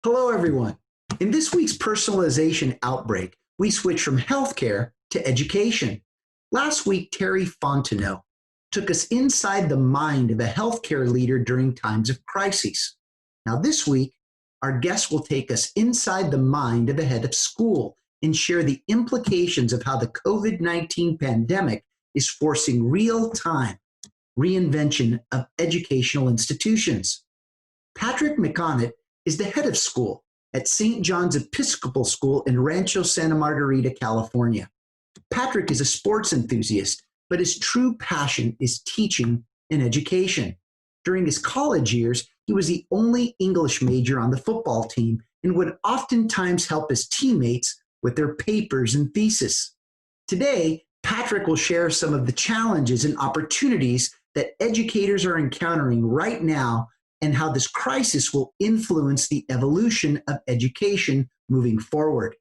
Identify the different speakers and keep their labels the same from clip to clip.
Speaker 1: Hello, everyone. In this week's personalization outbreak, we switch from healthcare to education. Last week, Terry Fontenot took us inside the mind of a healthcare leader during times of crises. Now, this week, our guest will take us inside the mind of a head of school and share the implications of how the COVID-19 pandemic is forcing real-time reinvention of educational institutions. Patrick Mchonett is the head of school at St. John's Episcopal School in Rancho Santa Margarita, California. Patrick is a sports enthusiast, but his true passion is teaching and education. During his college years, he was the only English major on the football team and would oftentimes help his teammates with their papers and thesis. Today, Patrick will share some of the challenges and opportunities that educators are encountering right now and how this crisis will influence the evolution of education moving forward.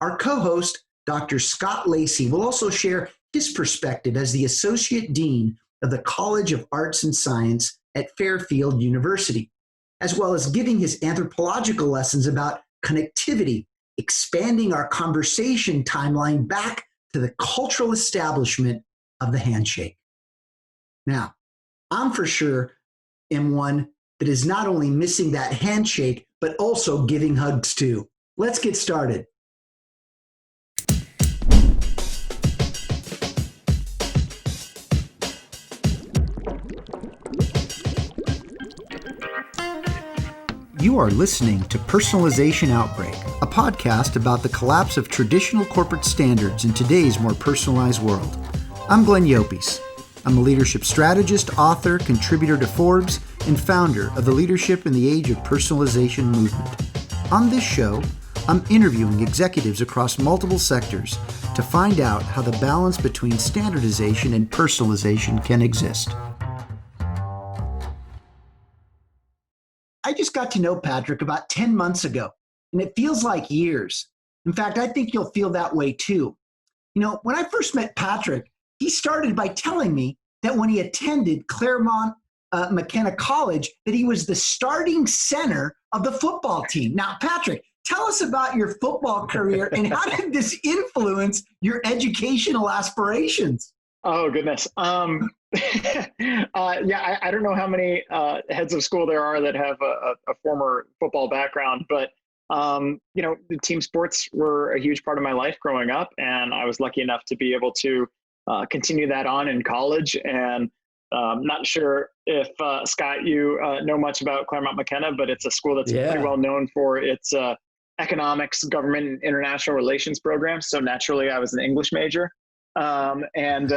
Speaker 1: Our co-host, Dr. Scott Lacey, will also share his perspective as the Associate Dean of the College of Arts and Science at Fairfield University, as well as giving his anthropological lessons about connectivity, expanding our conversation timeline back to the cultural establishment of the handshake. Now, I'm for sure am one that is not only missing that handshake, but also giving hugs too. Let's get started. You are listening to Personalization Outbreak, a podcast about the collapse of traditional corporate standards in today's more personalized world. I'm Glenn Yopes. I'm a leadership strategist, author, contributor to Forbes, and founder of the Leadership in the Age of Personalization movement. On this show, I'm interviewing executives across multiple sectors to find out how the balance between standardization and personalization can exist. I just got to know Patrick about 10 months ago, and it feels like years. In fact, I think you'll feel that way too. You know, when I first met Patrick, he started by telling me that when he attended Claremont McKenna College, that he was the starting center of the football team. Now, Patrick, tell us about your football career and how did this influence your educational aspirations?
Speaker 2: Oh, goodness. I don't know how many heads of school there are that have a former football background, but the team sports were a huge part of my life growing up, and I was lucky enough to be able to continue that on in college. And not sure if Scott, you know much about Claremont McKenna, but it's a school that's pretty well known for its economics, government, and international relations programs. So naturally, I was an English major, and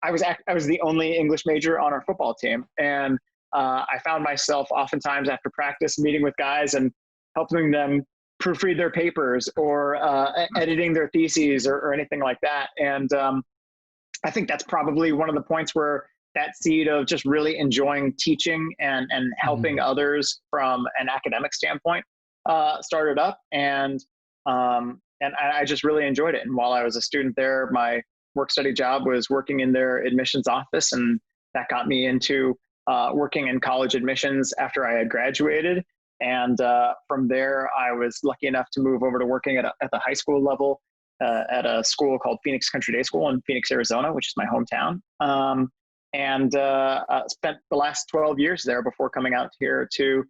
Speaker 2: I was the only English major on our football team. And I found myself oftentimes after practice meeting with guys and helping them proofread their papers or editing their theses or anything like that. And I think that's probably one of the points where that seed of just really enjoying teaching and helping others from an academic standpoint started up. And I just really enjoyed it. And while I was a student there, my work study job was working in their admissions office, and that got me into working in college admissions after I had graduated. And from there, I was lucky enough to move over to working at the high school level at a school called Phoenix Country Day School in Phoenix, Arizona, which is my hometown. And spent the last 12 years there before coming out here to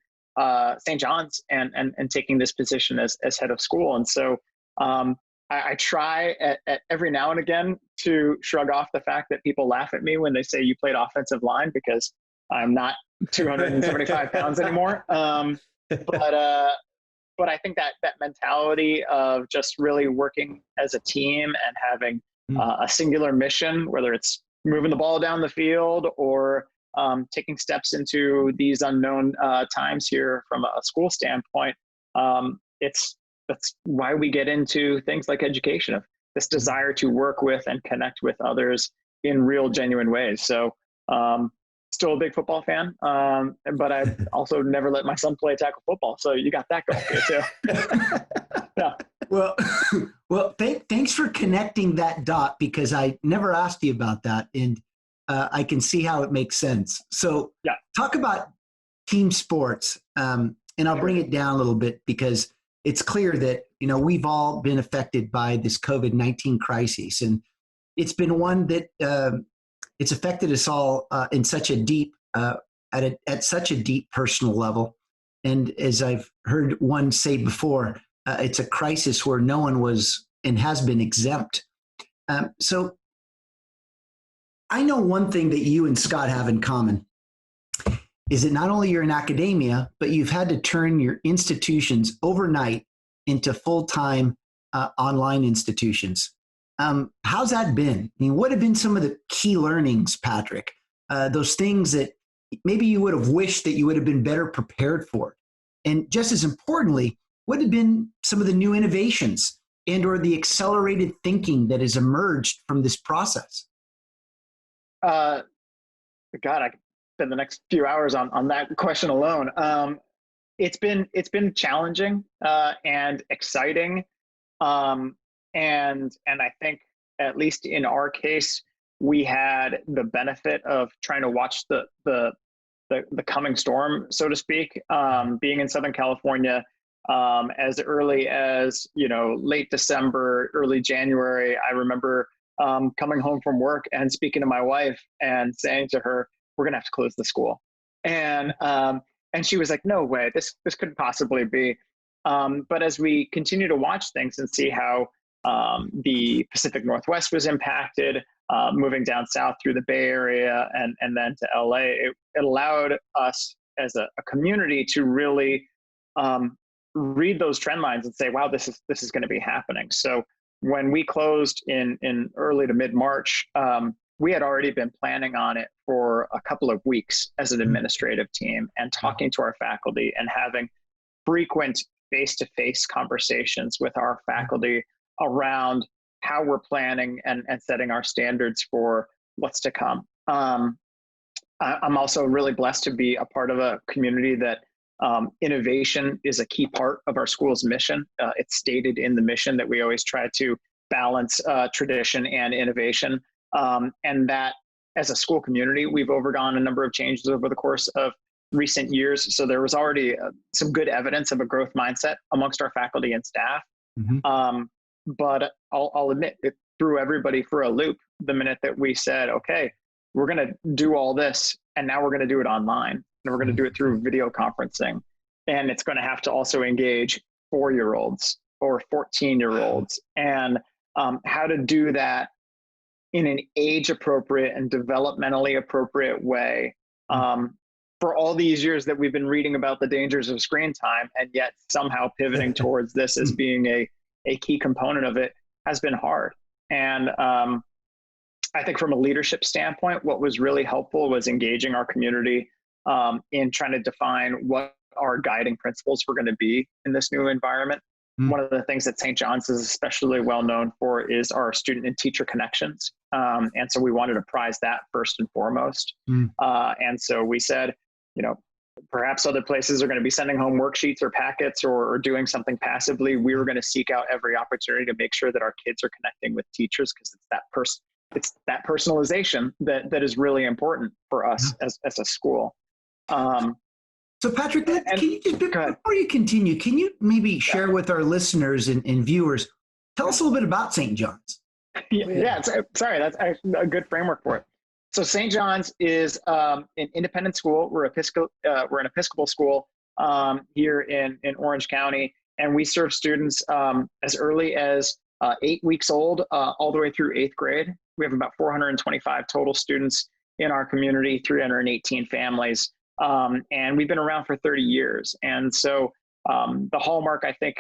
Speaker 2: St. John's and taking this position as head of school. And so I try at every now and again to shrug off the fact that people laugh at me when they say you played offensive line, because I'm not 275 pounds anymore. But I think that mentality of just really working as a team and having a singular mission, whether it's moving the ball down the field or taking steps into these unknown times here from a school standpoint, that's why we get into things like education, of this desire to work with and connect with others in real, genuine ways. So still a big football fan, but I also never let my son play tackle football. So you got that going for you too. Yeah.
Speaker 1: Well, thanks for connecting that dot, because I never asked you about that, and I can see how it makes sense. So talk about team sports. And I'll bring it down a little bit because it's clear that, we've all been affected by this COVID-19 crisis. And it's been one that it's affected us all in such a deep, at such a deep personal level. And as I've heard one say before, it's a crisis where no one was and has been exempt. So I know one thing that you and Scott have in common is that not only you're in academia, but you've had to turn your institutions overnight into full-time online institutions. How's that been? I mean, what have been some of the key learnings, Patrick? Those things that maybe you would have wished that you would have been better prepared for. And just as importantly, what have been some of the new innovations and or the accelerated thinking that has emerged from this process?
Speaker 2: God, I could spend the next few hours on that question alone. It's been challenging and exciting, and I think at least in our case, we had the benefit of trying to watch the coming storm, so to speak. Being in Southern California as early as late December, early January, I remember coming home from work and speaking to my wife and saying to her, "We're gonna have to close the school," and she was like, "No way, this couldn't possibly be." But as we continue to watch things and see how the Pacific Northwest was impacted, moving down south through the Bay Area and then to LA, it allowed us as a community to really read those trend lines and say, "Wow, this is going to be happening." So when we closed in early to mid-March, we had already been planning on it for a couple of weeks as an administrative team and talking to our faculty and having frequent face-to-face conversations with our faculty around how we're planning and setting our standards for what's to come. I'm also really blessed to be a part of a community that innovation is a key part of our school's mission. It's stated in the mission that we always try to balance tradition and innovation. And that as a school community, we've overgone a number of changes over the course of recent years. So there was already some good evidence of a growth mindset amongst our faculty and staff. Mm-hmm. But I'll admit, it threw everybody for a loop the minute that we said, okay, we're going to do all this, and now we're going to do it online, and we're going to do it through video conferencing. And it's going to have to also engage 4-year-olds or 14-year-olds, and how to do that in an age-appropriate and developmentally appropriate way. For all these years that we've been reading about the dangers of screen time, and yet somehow pivoting towards this as being a key component of it has been hard. And I think from a leadership standpoint, what was really helpful was engaging our community in trying to define what our guiding principles were going to be in this new environment. One of the things that St. John's is especially well known for is our student and teacher connections. And so we wanted to prize that first and foremost. And so we said, perhaps other places are going to be sending home worksheets or packets or doing something passively. We were going to seek out every opportunity to make sure that our kids are connecting with teachers, because it's that personalization that is really important for us as a school.
Speaker 1: So Patrick, can you just, before you continue, can you maybe share with our listeners and viewers, tell us a little bit about St. John's?
Speaker 2: Sorry, that's a good framework for it. So St. John's is an independent school. We're an Episcopal school here in Orange County, and we serve students as early as 8 weeks old all the way through 8th grade. We have about 425 total students in our community, 318 families, and we've been around for 30 years. And so the hallmark, I think,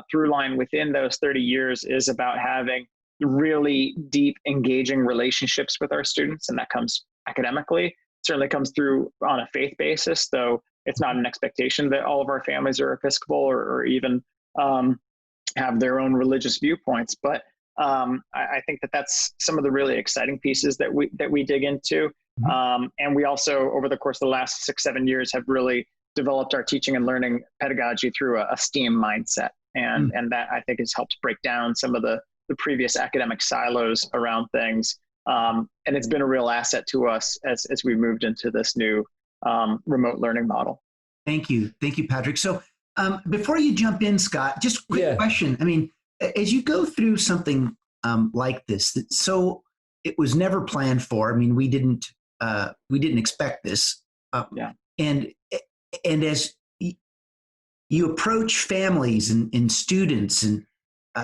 Speaker 2: through line within those 30 years is about having really deep, engaging relationships with our students, and that comes academically. It certainly comes through on a faith basis, though it's not an expectation that all of our families are Episcopal or even have their own religious viewpoints. But I think that's some of the really exciting pieces that we dig into. And we also, over the course of the last 6-7 years, have really developed our teaching and learning pedagogy through a STEAM mindset, and that I think has helped break down some of the previous academic silos around things. And it's been a real asset to us as we moved into this new remote learning model.
Speaker 1: Thank you. Thank you, Patrick. So before you jump in, Scott, just a quick question. I mean, as you go through something like this, so it was never planned for. I mean, we didn't expect this. And as you approach families and students and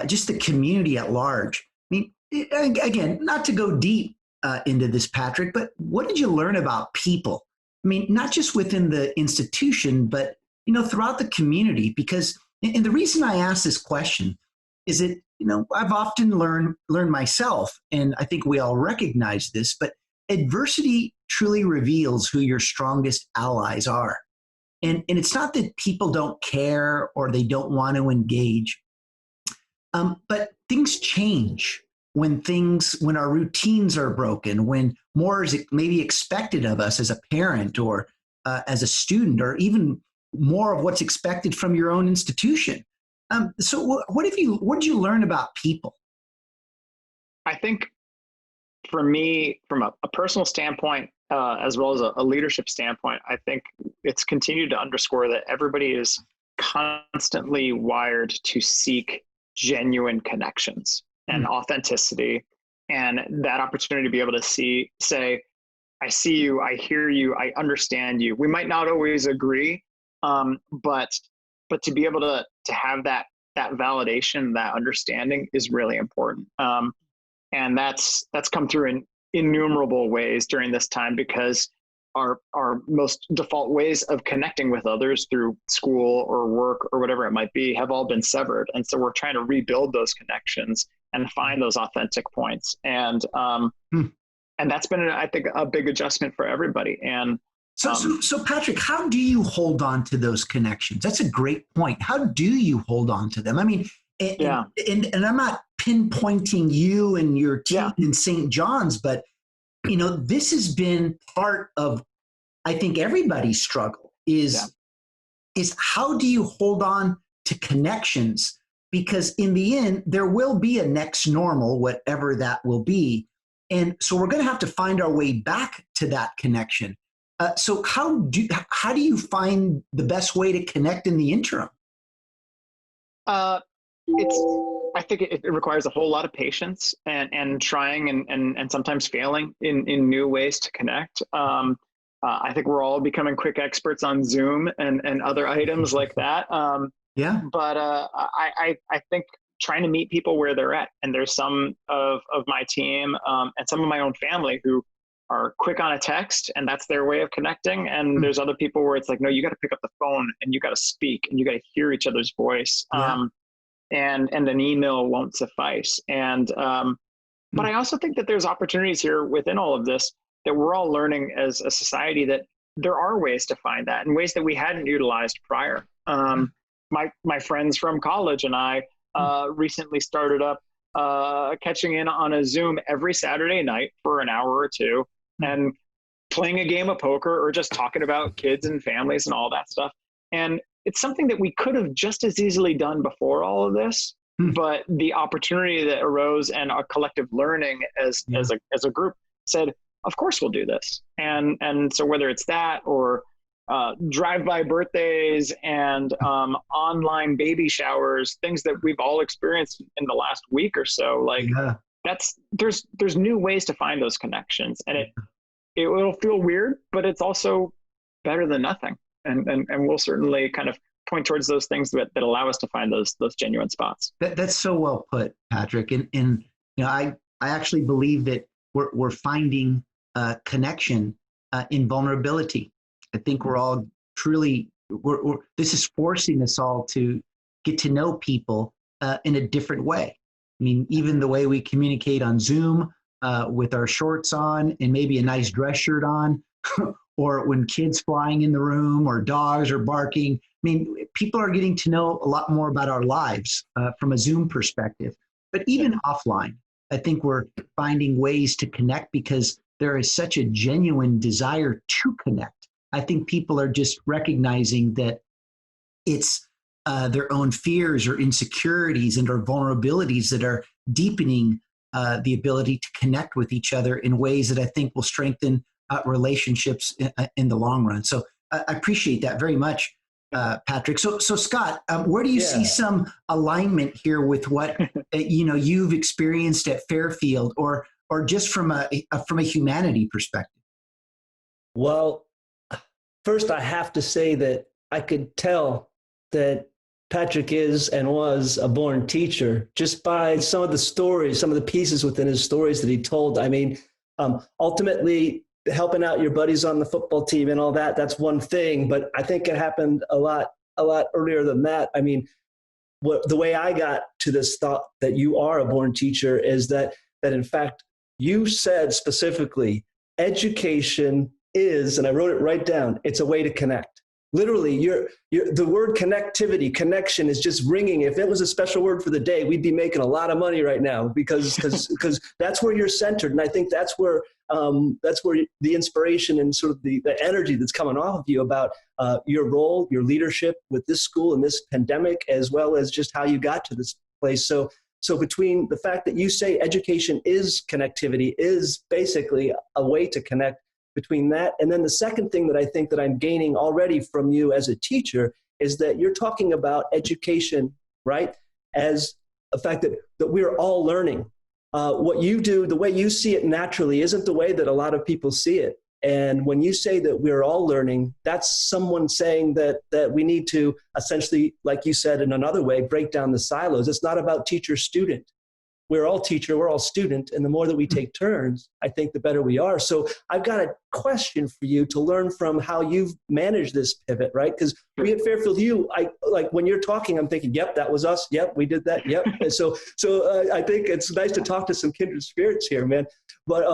Speaker 1: just the community at large, I mean, again, not to go deep into this, Patrick, but what did you learn about people? I mean, not just within the institution, but throughout the community. Because, and the reason I ask this question is that I've often learned myself, and I think we all recognize this, but adversity truly reveals who your strongest allies are. And it's not that people don't care or they don't want to engage, but things change when our routines are broken, when more is maybe expected of us as a parent or as a student, or even more of what's expected from your own institution. So what did you learn about people?
Speaker 2: I think for me, from a personal standpoint, as well as a leadership standpoint, I think it's continued to underscore that everybody is constantly wired to seek genuine connections and authenticity, and that opportunity to be able to say, I see you, I hear you, I understand you. We might not always agree, but to be able to have that validation, that understanding is really important. And that's come through in innumerable ways during this time, because our most default ways of connecting with others through school or work or whatever it might be have all been severed. And so we're trying to rebuild those connections and find those authentic points. And that's been, I think, a big adjustment for everybody. And
Speaker 1: so Patrick, how do you hold on to those connections? That's a great point. How do you hold on to them? I mean, and I'm not pinpointing you and your team in St. John's, but this has been part of, I think, everybody's struggle is how do you hold on to connections? Because in the end, there will be a next normal, whatever that will be. And so we're going to have to find our way back to that connection. So how do you find the best way to connect in the interim?
Speaker 2: I think it requires a whole lot of patience and trying and sometimes failing in new ways to connect. I think we're all becoming quick experts on Zoom and other items like that. But I think trying to meet people where they're at, and there's some of my team and some of my own family who are quick on a text, and that's their way of connecting. And there's other people where it's like, no, you got to pick up the phone and you got to speak and you got to hear each other's voice. And an email won't suffice. And but I also think that there's opportunities here within all of this that we're all learning as a society, that there are ways to find that in ways that we hadn't utilized prior. My friends from college and I recently started up catching in on a Zoom every Saturday night for an hour or two and playing a game of poker or just talking about kids and families and all that stuff. And it's something that we could have just as easily done before all of this, but the opportunity that arose and our collective learning as a group said, of course we'll do this. And so whether it's that or drive-by birthdays and online baby showers, things that we've all experienced in the last week or so, there's new ways to find those connections, and it'll feel weird, but it's also better than nothing. And we'll certainly kind of point towards those things that allow us to find those genuine spots.
Speaker 1: That's so well put, Patrick. And I actually believe that we're finding connection in vulnerability. I think we're all truly, this is forcing us all to get to know people in a different way. I mean, even the way we communicate on Zoom with our shorts on and maybe a nice dress shirt on, or when kids flying in the room or dogs are barking. I mean, people are getting to know a lot more about our lives from a Zoom perspective. But even offline, I think we're finding ways to connect because there is such a genuine desire to connect. I think people are just recognizing that it's their own fears or insecurities and or vulnerabilities that are deepening the ability to connect with each other in ways that I think will strengthen relationships in the long run. So I appreciate that very much, Patrick. So Scott, where do you see some alignment here with what you've experienced at Fairfield, or just from a humanity perspective?
Speaker 3: Well, first I have to say that I could tell that Patrick is and was a born teacher just by some of the stories, some of the pieces within his stories that he told. I mean, ultimately helping out your buddies on the football team and all that, that's one thing, but I think it happened a lot earlier than that. I mean, the way I got to this thought that you are a born teacher is that in fact, you said specifically, education is, and I wrote it right down, it's a way to connect. Literally, the word connectivity, connection is just ringing. If it was a special word for the day, we'd be making a lot of money right now because that's where you're centered. And I think that's where the inspiration and sort of the energy that's coming off of you about your role, your leadership with this school and this pandemic, as well as just how you got to this place. So between the fact that you say education is connectivity, is basically a way to connect, between that, and then the second thing that I think that I'm gaining already from you as a teacher is that you're talking about education, right, as a fact that we're all learning. What you do, the way you see it naturally, isn't the way that a lot of people see it. And when you say that we're all learning, that's someone saying that we need to essentially, like you said in another way, break down the silos. It's not about teacher-student. We're all teacher, we're all student, and the more that we take turns, I think the better we are. So I've got a question for you to learn from how you've managed this pivot, right? Because we at Fairfield, like when you're talking, I'm thinking, yep, that was us. Yep, we did that. Yep. And so I think it's nice to talk to some kindred spirits here, man. But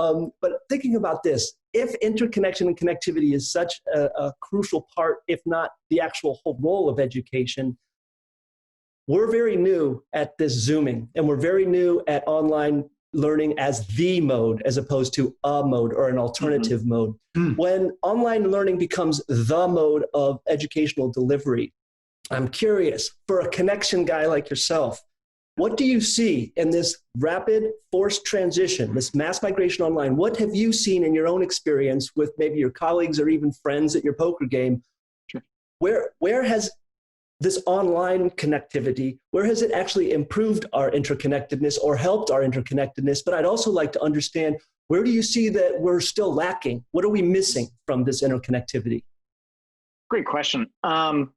Speaker 3: thinking about this, if interconnection and connectivity is such a crucial part, if not the actual whole role of education, we're very new at this Zooming, and we're very new at online learning as the mode, as opposed to a mode or an alternative mode. When online learning becomes the mode of educational delivery, I'm curious, for a connection guy like yourself, what do you see in this rapid forced transition, this mass migration online? What have you seen in your own experience with maybe your colleagues or even friends at your poker game? Where has this online connectivity, where has it actually improved our interconnectedness or helped our interconnectedness? But I'd also like to understand, where do you see that we're still lacking? What are we missing from this interconnectivity?
Speaker 2: Great question. I'll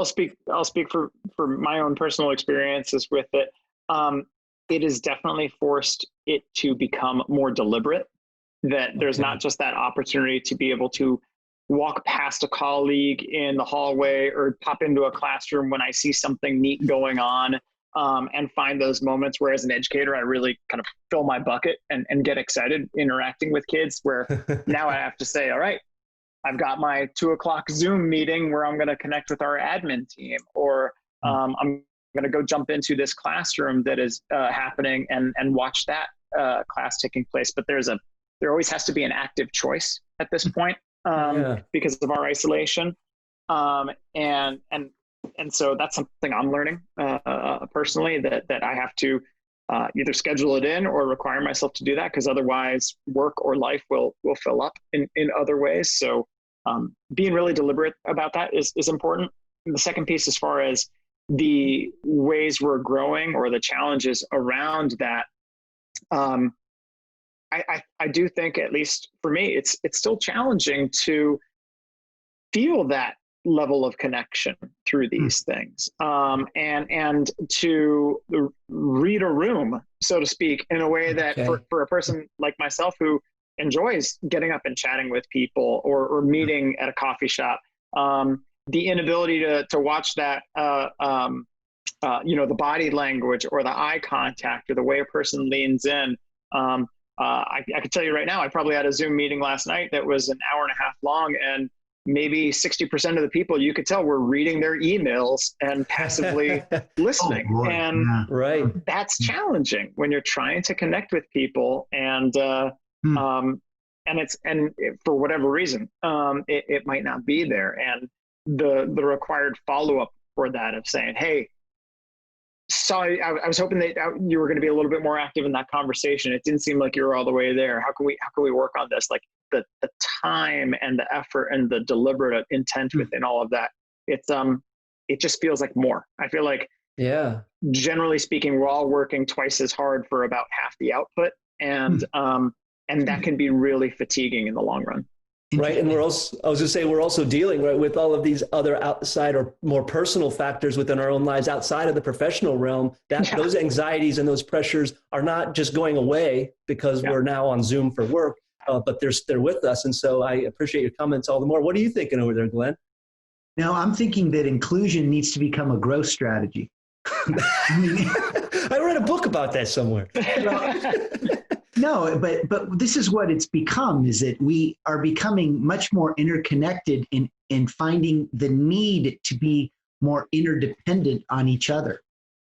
Speaker 2: speak for my own personal experiences with it. It has definitely forced it to become more deliberate, that there's not just that opportunity to be able to walk past a colleague in the hallway or pop into a classroom when I see something neat going on, and find those moments where as an educator, I really kind of fill my bucket and get excited interacting with kids, where now I have to say, all right, I've got my 2:00 Zoom meeting where I'm going to connect with our admin team, or I'm going to go jump into this classroom that is happening and watch that class taking place. But there always has to be an active choice at this point. Because of our isolation. And so that's something I'm learning personally, that I have to either schedule it in or require myself to do that, because otherwise work or life will fill up in other ways. So being really deliberate about that is important. And the second piece, as far as the ways we're growing or the challenges around that, I do think, at least for me, it's still challenging to feel that level of connection through these things, and to read a room, so to speak, in a way that for a person like myself who enjoys getting up and chatting with people or meeting at a coffee shop, the inability to watch that, the body language or the eye contact or the way a person leans in. I can tell you right now, I probably had a Zoom meeting last night that was an hour and a half long, and maybe 60% of the people, you could tell, were reading their emails and passively listening. That's challenging when you're trying to connect with people, and for whatever reason, it might not be there. And the required follow-up for that of saying, hey, I was hoping that you were going to be a little bit more active in that conversation. It didn't seem like you were all the way there. How can we work on this? Like, the time and the effort and the deliberate intent within all of that, it just feels like more. I feel like,
Speaker 3: yeah,
Speaker 2: generally speaking, we're all working twice as hard for about half the output, and that can be really fatiguing in the long run.
Speaker 3: Right. And I was going to say, we're also dealing, right, with all of these other outside or more personal factors within our own lives outside of the professional realm, that those anxieties and those pressures are not just going away because we're now on Zoom for work, but they're with us. And so I appreciate your comments all the more. What are you thinking over there, Glenn?
Speaker 1: No, I'm thinking that inclusion needs to become a growth strategy.
Speaker 3: I read a book about that somewhere.
Speaker 1: No, but this is what it's become, is that we are becoming much more interconnected in finding the need to be more interdependent on each other.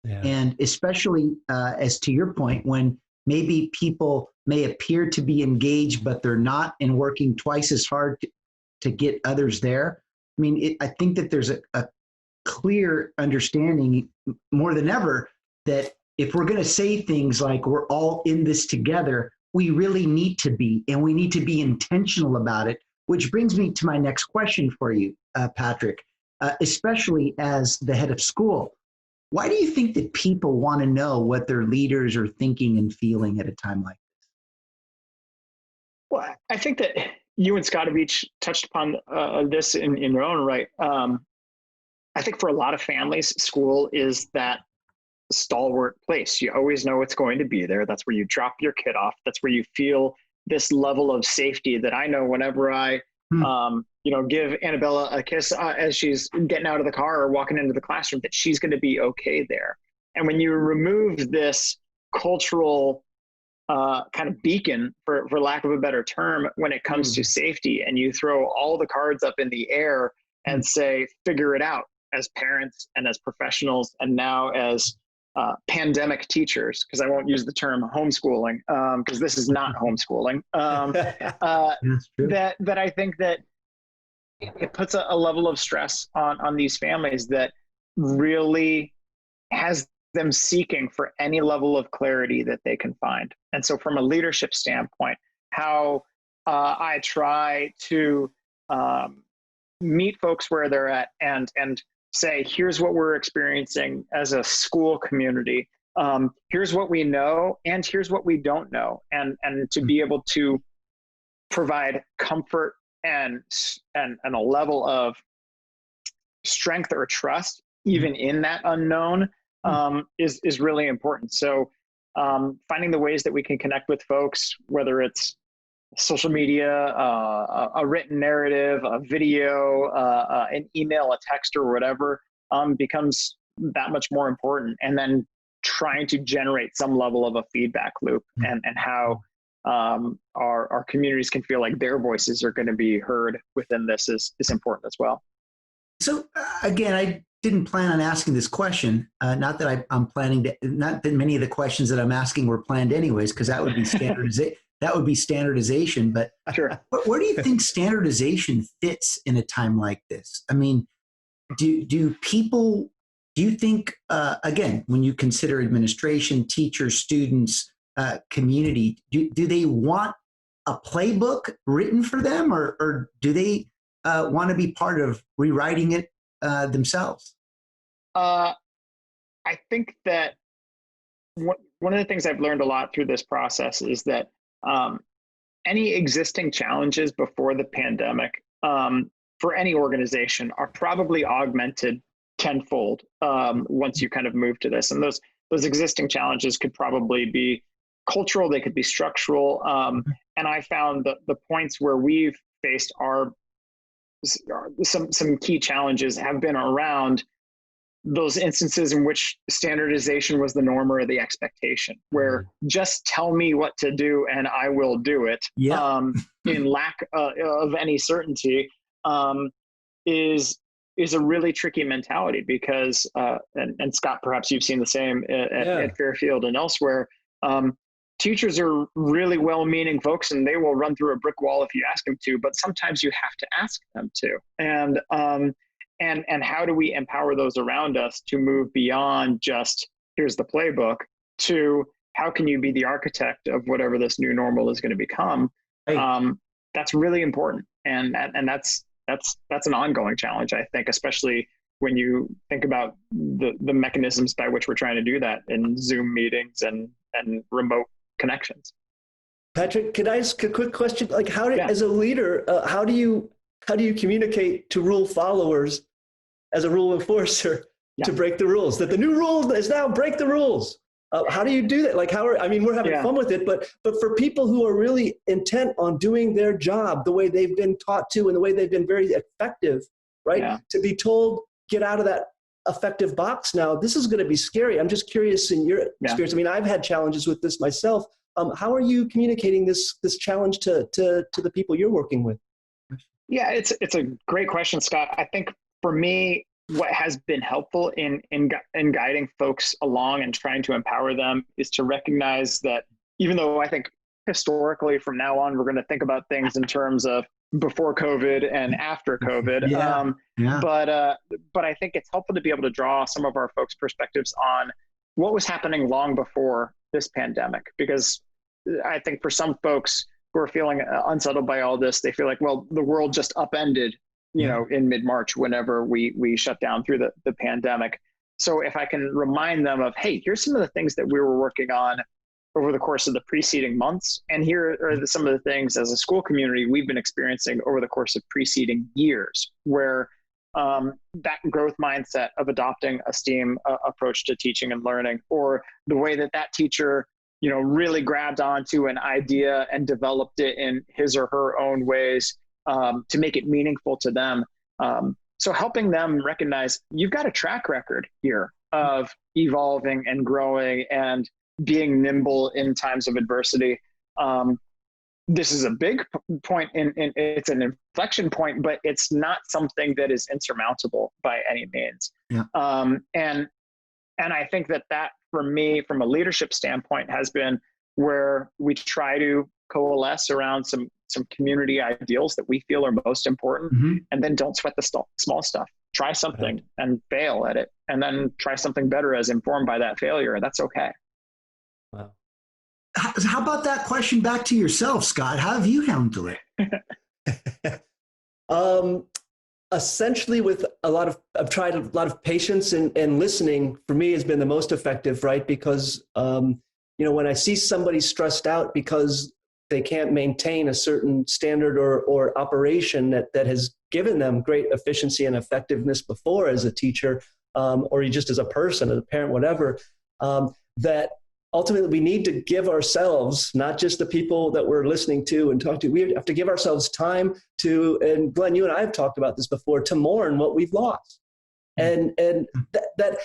Speaker 1: Yeah. And especially as to your point, when maybe people may appear to be engaged, but they're not, and working twice as hard to get others there. I mean, I think that there's a clear understanding more than ever that if we're going to say things like we're all in this together, we really need to be, and we need to be intentional about it, which brings me to my next question for you, Patrick, especially as the head of school. Why do you think that people want to know what their leaders are thinking and feeling at a time like this?
Speaker 2: Well, I think that you and Scott have each touched upon this in your own right. I think for a lot of families, school is that stalwart place. You always know it's going to be there. That's where you drop your kid off. That's where you feel this level of safety that I know whenever I, give Annabella a kiss as she's getting out of the car or walking into the classroom, that she's going to be okay there. And when you remove this cultural kind of beacon, for lack of a better term, when it comes to safety, and you throw all the cards up in the air and say, figure it out, as parents and as professionals, and now as pandemic teachers, because I won't use the term homeschooling, because this is not homeschooling. That I think that it puts a level of stress on these families that really has them seeking for any level of clarity that they can find. And so from a leadership standpoint, how I try to meet folks where they're at and say, here's what we're experiencing as a school community. Here's what we know, and here's what we don't know. And to be able to provide comfort and a level of strength or trust, even in that unknown, is really important. So finding the ways that we can connect with folks, whether it's social media, a written narrative, a video, an email, a text, or whatever, becomes that much more important. And then trying to generate some level of a feedback loop, and how our communities can feel like their voices are going to be heard within this is important as well.
Speaker 1: So again, I didn't plan on asking this question. Not that I'm planning to. Not that many of the questions that I'm asking were planned anyways, because that would be standardization. That would be standardization. But
Speaker 2: sure.
Speaker 1: Where do you think standardization fits in a time like this? I mean, do you think again, when you consider administration, teachers, students, community, do they want a playbook written for them, or do they want to be part of rewriting it themselves?
Speaker 2: I think that one of the things I've learned a lot through this process is that any existing challenges before the pandemic for any organization are probably augmented tenfold once you kind of move to this. And those existing challenges could probably be cultural, they could be structural. And I found that the points where we've faced some key challenges have been around those instances in which standardization was the norm or the expectation, where just tell me what to do and I will do it, in lack of any certainty, is a really tricky mentality, because, and Scott, perhaps you've seen the same at Fairfield and elsewhere. Teachers are really well-meaning folks, and they will run through a brick wall if you ask them to, but sometimes you have to ask them to. And how do we empower those around us to move beyond just here's the playbook to how can you be the architect of whatever this new normal is going to become? that's really important. And that's an ongoing challenge, I think, especially when you think about the mechanisms by which we're trying to do that in Zoom meetings and remote connections.
Speaker 3: Patrick, could I ask a quick question? Like, as a leader, how do you communicate to rule followers as a rule enforcer to break the rules? That the new rule is now break the rules. How do you do that? Like, we're having fun with it, but for people who are really intent on doing their job the way they've been taught to and the way they've been very effective, right? Yeah. To be told, get out of that effective box now, this is going to be scary. I'm just curious in your experience. I mean, I've had challenges with this myself. How are you communicating this challenge to the people you're working with?
Speaker 2: Yeah, it's a great question, Scott. I think for me, what has been helpful in guiding folks along and trying to empower them is to recognize that even though I think historically from now on, we're going to think about things in terms of before COVID and after COVID. But I think it's helpful to be able to draw some of our folks' perspectives on what was happening long before this pandemic, because I think for some folks who are feeling unsettled by all this, they feel like, well, the world just upended, in mid-March, whenever we shut down through the pandemic. So if I can remind them of, hey, here's some of the things that we were working on over the course of the preceding months. And here are some of the things as a school community we've been experiencing over the course of preceding years, where that growth mindset of adopting a STEAM approach to teaching and learning, or the way that teacher, really grabbed onto an idea and developed it in his or her own ways to make it meaningful to them. So helping them recognize you've got a track record here of evolving and growing and being nimble in times of adversity. This is a big point it's an inflection point, but it's not something that is insurmountable by any means. Yeah. And I think that for me, from a leadership standpoint, has been where we try to coalesce around some community ideals that we feel are most important, and then don't sweat the small stuff. Try something and fail at it, and then try something better as informed by that failure. That's okay.
Speaker 3: Wow.
Speaker 1: How about that question back to yourself, Scott? How have you handled
Speaker 3: it? Essentially, I've tried a lot of patience and listening. For me, has been the most effective, right? Because when I see somebody stressed out because they can't maintain a certain standard or operation that has given them great efficiency and effectiveness before as a teacher, or just as a person, as a parent, whatever, that ultimately we need to give ourselves, not just the people that we're listening to and talk to, we have to give ourselves time to, and Glenn, you and I have talked about this before, to mourn what we've lost. And that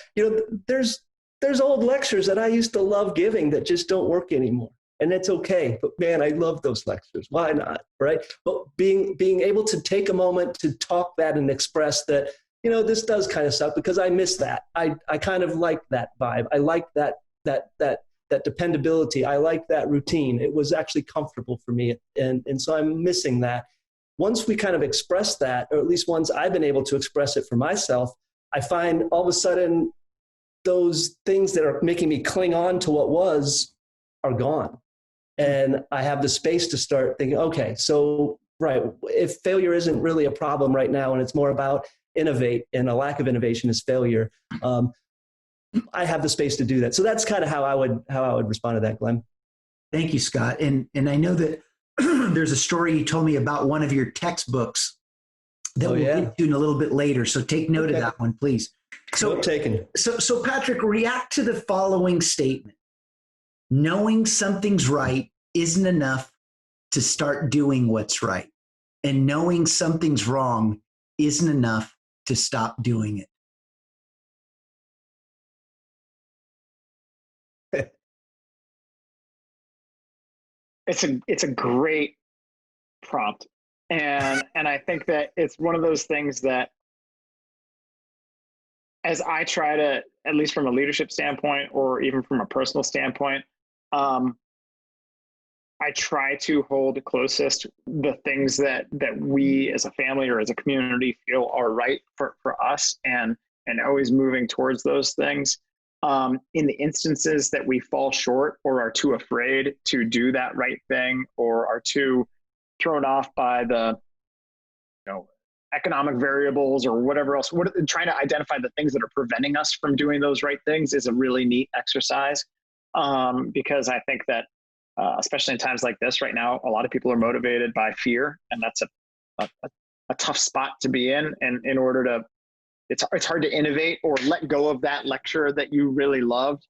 Speaker 3: there's old lectures that I used to love giving that just don't work anymore. And it's okay, but man, I love those lectures. Why not, right? But being able to take a moment to talk that and express that, this does kind of suck because I miss that. I kind of like that vibe. I like that dependability. I like that routine. It was actually comfortable for me. And so I'm missing that. Once we kind of express that, or at least once I've been able to express it for myself, I find all of a sudden those things that are making me cling on to what was are gone. And I have the space to start thinking, okay, so, right, if failure isn't really a problem right now and it's more about innovate and a lack of innovation is failure, I have the space to do that. So that's kind of how I would respond to that, Glenn.
Speaker 1: Thank you, Scott. And I know that there's a story you told me about one of your textbooks that we'll get to in a little bit later. So take note of that one, please.
Speaker 3: So taken.
Speaker 1: So Patrick, react to the following statement. Knowing something's right isn't enough to start doing what's right. And knowing something's wrong isn't enough to stop doing it.
Speaker 2: It's a great prompt. And I think that it's one of those things that, as I try to, at least from a leadership standpoint or even from a personal standpoint, I try to hold closest the things that we as a family or as a community feel are right for us, and always moving towards those things. In the instances that we fall short or are too afraid to do that right thing or are too thrown off by the, economic variables or whatever else. Trying to identify the things that are preventing us from doing those right things is a really neat exercise, because I think that, especially in times like this right now, a lot of people are motivated by fear, and that's a tough spot to be in. And in order to, it's hard to innovate or let go of that lecture that you really loved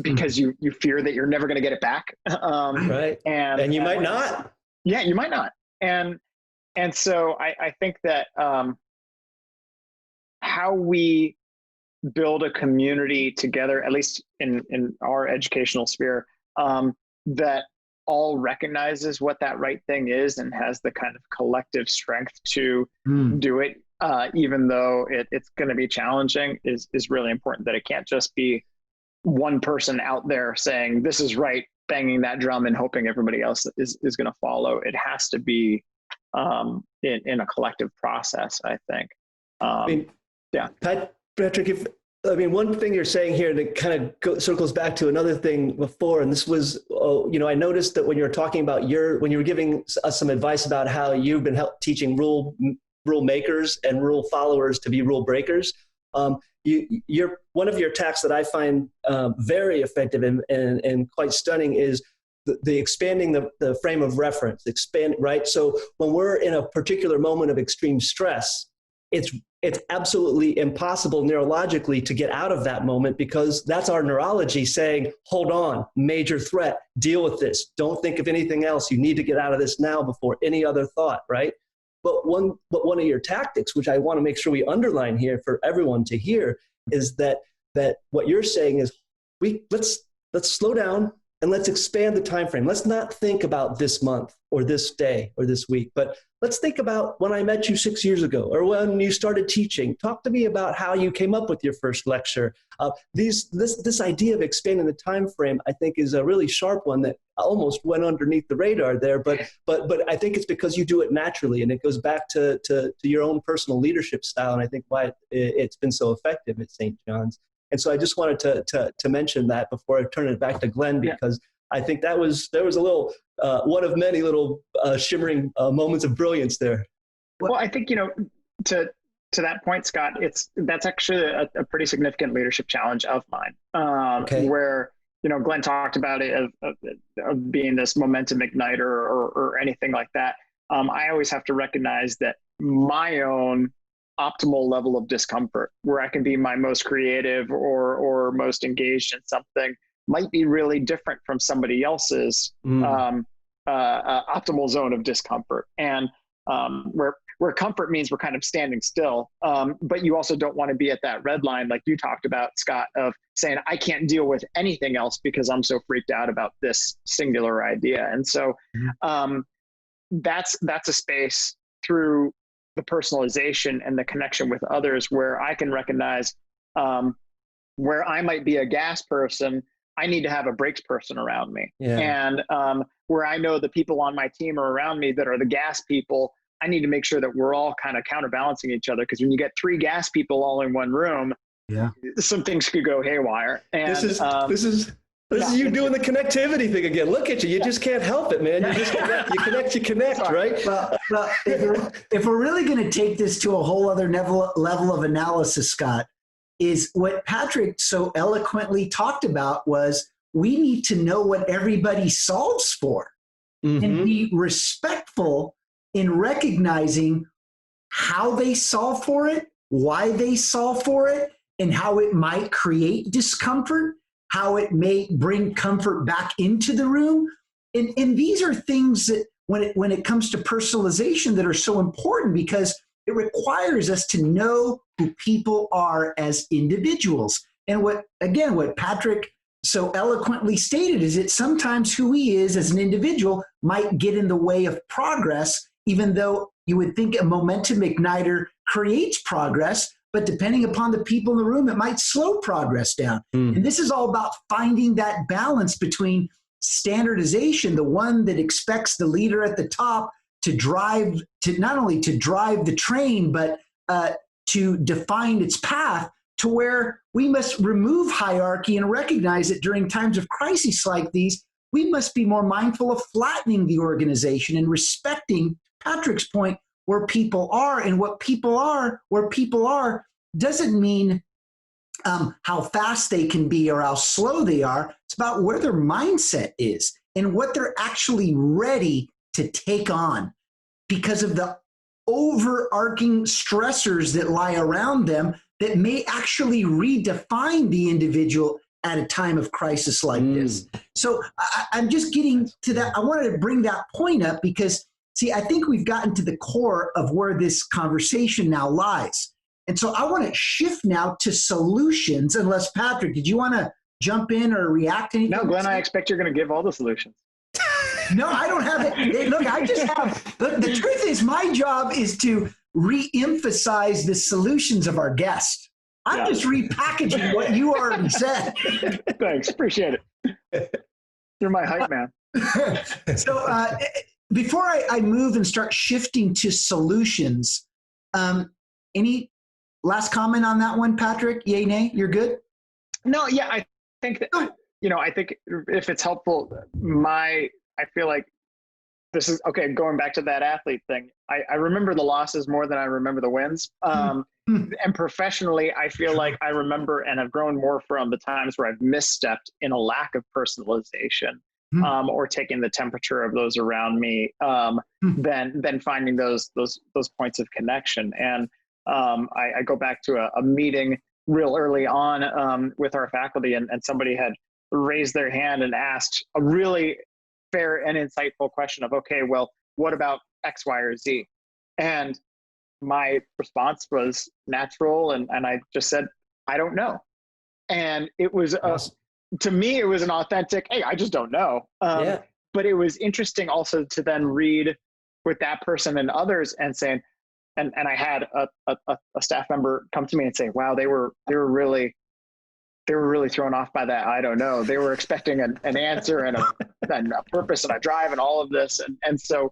Speaker 2: because you fear that you're never going to get it back.
Speaker 3: Right. And you might not.
Speaker 2: Yeah, you might not. And so I think that how we build a community together, at least in our educational sphere, that all recognizes what that right thing is and has the kind of collective strength to do it, even though it's going to be challenging, is really important. That it can't just be one person out there saying this is right, banging that drum and hoping everybody else is going to follow. It has to be in a collective process, I think. Yeah.
Speaker 3: Patrick, one thing you're saying here, and it kind of circles back to another thing before, and this was, I noticed that when you were talking about when you were giving us some advice about how you've been teaching rule makers and rule followers to be rule breakers, you're one of your tactics that I find very effective and quite stunning is the expanding the frame of reference, right? So when we're in a particular moment of extreme stress, it's absolutely impossible neurologically to get out of that moment, because that's our neurology saying, hold on, major threat, deal with this. Don't think of anything else. You need to get out of this now before any other thought, right? But one of your tactics, which I want to make sure we underline here for everyone to hear, is that what you're saying is let's slow down and let's expand the time frame. Let's not think about this month or this day or this week, but let's think about when I met you 6 years ago or when you started teaching. Talk to me about how you came up with your first lecture. This idea of expanding the time frame, I think, is a really sharp one that almost went underneath the radar there. But I think it's because you do it naturally, and it goes back to your own personal leadership style, and I think why it's been so effective at St. John's. And so I just wanted to mention that before I turn it back to Glenn, because I think there was a little one of many little shimmering moments of brilliance there.
Speaker 2: Well, I think, to that point, Scott, that's actually a pretty significant leadership challenge of mine, where, Glenn talked about it of being this momentum igniter or anything like that. I always have to recognize that my own optimal level of discomfort, where I can be my most creative or most engaged in something, might be really different from somebody else's optimal zone of discomfort. And where comfort means we're kind of standing still, but you also don't want to be at that red line, like you talked about, Scott, of saying, I can't deal with anything else because I'm so freaked out about this singular idea. And so that's a space through the personalization and the connection with others where I can recognize where I might be a gas person, I need to have a brakes person around me. Yeah. And where I know the people on my team are around me that are the gas people, I need to make sure that we're all kind of counterbalancing each other. Because when you get 3 gas people all in one room, some things could go haywire. And
Speaker 3: this is you doing the connectivity thing again. Look at you. You just can't help it, man. You just you connect, right?
Speaker 1: Well, if we're really going to take this to a whole other level of analysis, Scott, is what Patrick so eloquently talked about was we need to know what everybody solves for and be respectful in recognizing how they solve for it, why they solve for it, and how it might create discomfort, how it may bring comfort back into the room. And these are things that when it comes to personalization that are so important, because it requires us to know who people are as individuals. And what Patrick so eloquently stated is that sometimes who he is as an individual might get in the way of progress, even though you would think a momentum igniter creates progress, but depending upon the people in the room, it might slow progress down. And this is all about finding that balance between standardization, the one that expects the leader at the top to not only to drive the train, but to define its path, to where we must remove hierarchy and recognize that during times of crisis like these, we must be more mindful of flattening the organization and respecting Patrick's point where people are, and what people are, where people are doesn't mean how fast they can be or how slow they are. It's about where their mindset is and what they're actually ready to take on because of the overarching stressors that lie around them that may actually redefine the individual at a time of crisis like this. So I'm just getting to that. I wanted to bring that point up because, see, I think we've gotten to the core of where this conversation now lies. And so I want to shift now to solutions, unless, Patrick, did you want to jump in or react to anything?
Speaker 2: No, Glenn, I expect you're going to give all the solutions.
Speaker 1: No, I don't have it. Look, I just have, the truth is my job is to re-emphasize the solutions of our guest. I'm just repackaging what you already said.
Speaker 2: Thanks, appreciate it. You're my hype man.
Speaker 1: So before I move and start shifting to solutions, any last comment on that one, Patrick? Yay, nay? You're good?
Speaker 2: No, yeah, I think that, I think if it's helpful, I feel like this is, okay, going back to that athlete thing, I remember the losses more than I remember the wins. And professionally, I feel like I remember and have grown more from the times where I've misstepped in a lack of personalization or taking the temperature of those around me than finding those points of connection. And I go back to a meeting real early on with our faculty, and somebody had raised their hand and asked a really fair and insightful question of, okay, well, what about X, Y, or Z? And my response was natural, and I just said, I don't know. And it was, to me, it was an authentic, hey, I just don't know. But it was interesting also to then read with that person and others and saying, and I had a staff member come to me and say, wow, they were really thrown off by that. I don't know. They were expecting an answer and a purpose and a drive and all of this. And so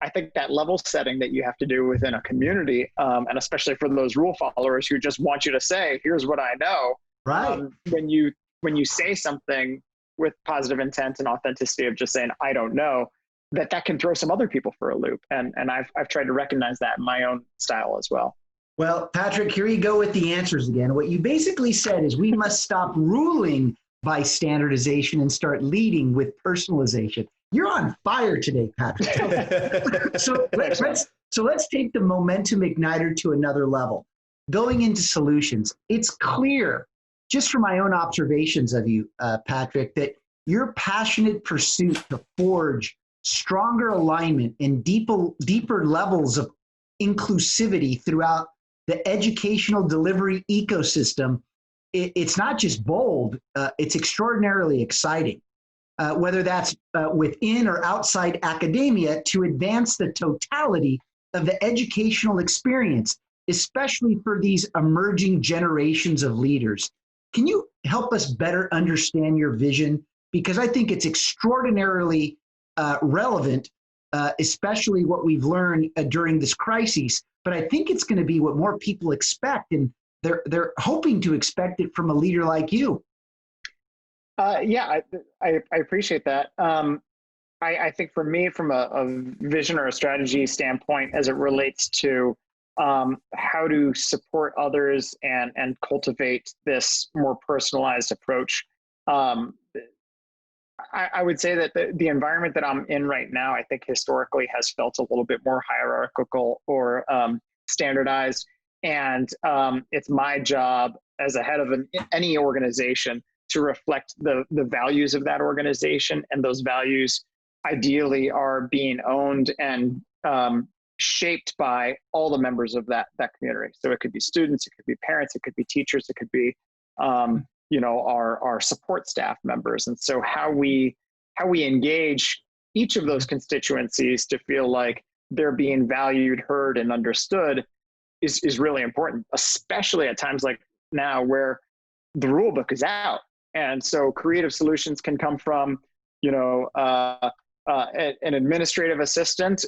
Speaker 2: I think that level setting that you have to do within a community, and especially for those rule followers who just want you to say, here's what I know.
Speaker 1: Right.
Speaker 2: When you say something with positive intent and authenticity of just saying, I don't know, that can throw some other people for a loop. And I've tried to recognize that in my own style as well.
Speaker 1: Well, Patrick, here you go with the answers again. What you basically said is we must stop ruling by standardization and start leading with personalization. You're on fire today, Patrick. So let's take the momentum igniter to another level. Going into solutions, it's clear, just from my own observations of you, Patrick, that your passionate pursuit to forge stronger alignment and deeper levels of inclusivity throughout the educational delivery ecosystem, it's not just bold, it's extraordinarily exciting. Whether that's within or outside academia, to advance the totality of the educational experience, especially for these emerging generations of leaders. Can you help us better understand your vision? Because I think it's extraordinarily relevant, especially what we've learned during this crisis. But I think it's going to be what more people expect, and they're hoping to expect it from a leader like you.
Speaker 2: Yeah, I appreciate that. I think for me, from a vision or a strategy standpoint, as it relates to how to support others and cultivate this more personalized approach, I would say that the environment that I'm in right now, I think historically has felt a little bit more hierarchical or standardized. And it's my job as a head of any organization to reflect the values of that organization. And those values ideally are being owned and shaped by all the members of that community. So it could be students, it could be parents, it could be teachers, it could be our support staff members. And so how we engage each of those constituencies to feel like they're being valued, heard, and understood is really important, especially at times like now where the rule book is out. And so creative solutions can come from, an administrative assistant,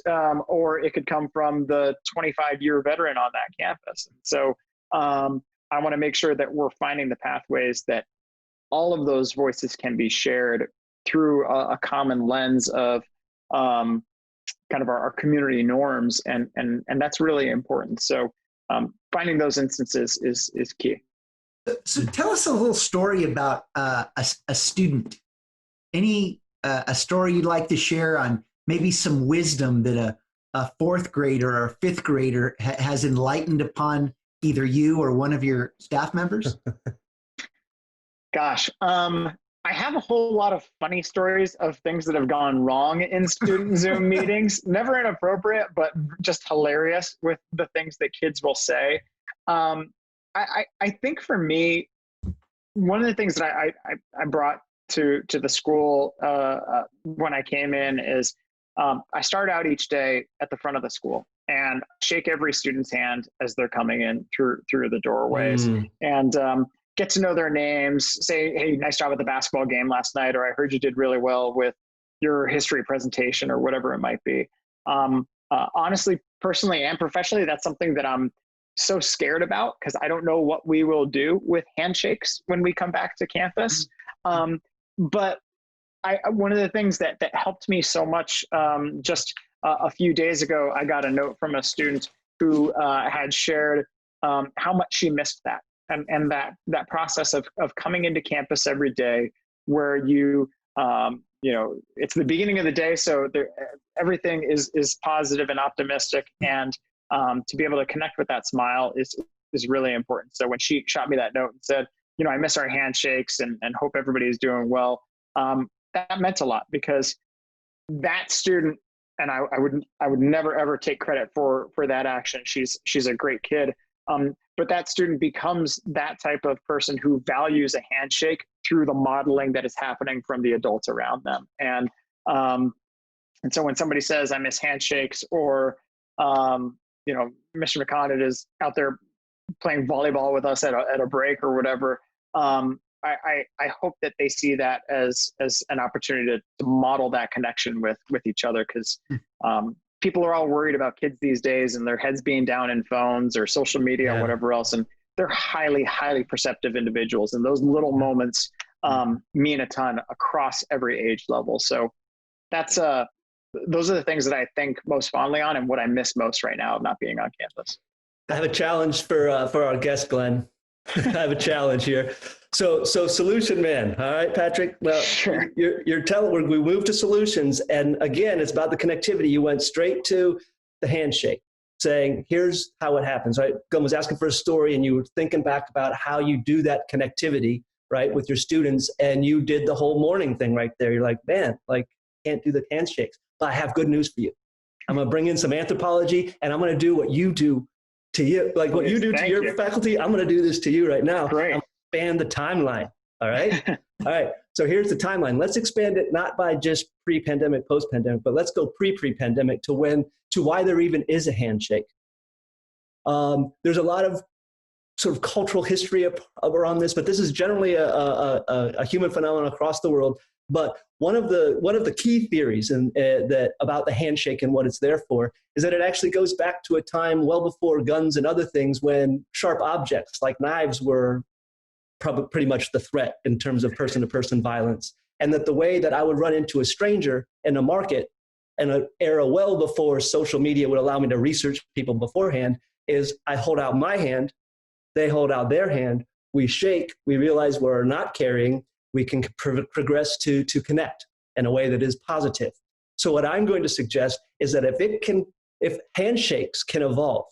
Speaker 2: or it could come from the 25-year veteran on that campus. And so I want to make sure that we're finding the pathways that all of those voices can be shared through a common lens of kind of our community norms, and that's really important. So finding those instances is key.
Speaker 1: So tell us a little story about a student. Any a story you'd like to share on maybe some wisdom that a fourth grader or a fifth grader has enlightened upon either you or one of your staff members?
Speaker 2: Gosh, I have a whole lot of funny stories of things that have gone wrong in student Zoom meetings. Never inappropriate, but just hilarious with the things that kids will say. I think for me, one of the things that I brought to the school when I came in is I start out each day at the front of the school and shake every student's hand as they're coming in through the doorways, and get to know their names, say, hey, nice job at the basketball game last night, or I heard you did really well with your history presentation, or whatever it might be. Honestly, personally and professionally, that's something that I'm so scared about, because I don't know what we will do with handshakes when we come back to campus. But one of the things that helped me so much, just a few days ago, I got a note from a student who had shared how much she missed that. And that process of coming into campus every day, where you know, it's the beginning of the day, so everything is positive and optimistic, and to be able to connect with that smile is really important. So when she shot me that note and said, you know, I miss our handshakes and hope everybody is doing well, that meant a lot, because that student, and I would never ever take credit for that action. She's a great kid. But that student becomes that type of person who values a handshake through the modeling that is happening from the adults around them. And so when somebody says, I miss handshakes, or, you know, Mr. Mchonett is out there playing volleyball with us at a break or whatever, I hope that they see that as an opportunity to model that connection with each other, because people are all worried about kids these days and their heads being down in phones or social media or whatever else. And they're highly, highly perceptive individuals. And those little moments mean a ton across every age level. So that's those are the things that I think most fondly on, and what I miss most right now of not being on campus.
Speaker 3: I have a challenge for our guest, Glenn. I have a challenge here. So solution man. All right, Patrick. Well,
Speaker 2: sure.
Speaker 3: You're telling we moved to solutions, and again, it's about the connectivity. You went straight to the handshake, saying, "Here's how it happens." Right? Glenn was asking for a story, and you were thinking back about how you do that connectivity, right, with your students, and you did the whole morning thing right there. You're like, man, like can't do the handshakes, but I have good news for you. I'm gonna bring in some anthropology, and I'm gonna do what you do to you, like what you do to your faculty. I'm going to do this to you right now.
Speaker 2: Great.
Speaker 3: I'm expand the timeline. All right. All right. So here's the timeline. Let's expand it not by just pre-pandemic, post-pandemic, but let's go pre-pandemic to why there even is a handshake. There's a lot of sort of cultural history around this, but this is generally a human phenomenon across the world. But one of the key theories that about the handshake and what it's there for is that it actually goes back to a time well before guns and other things, when sharp objects like knives were probably pretty much the threat in terms of person-to-person violence. And that the way that I would run into a stranger in a market in an era well before social media would allow me to research people beforehand is I hold out my hand, they hold out their hand, we shake, we realize we're not carrying, we can progress to connect in a way that is positive. So what I'm going to suggest is that if handshakes can evolve,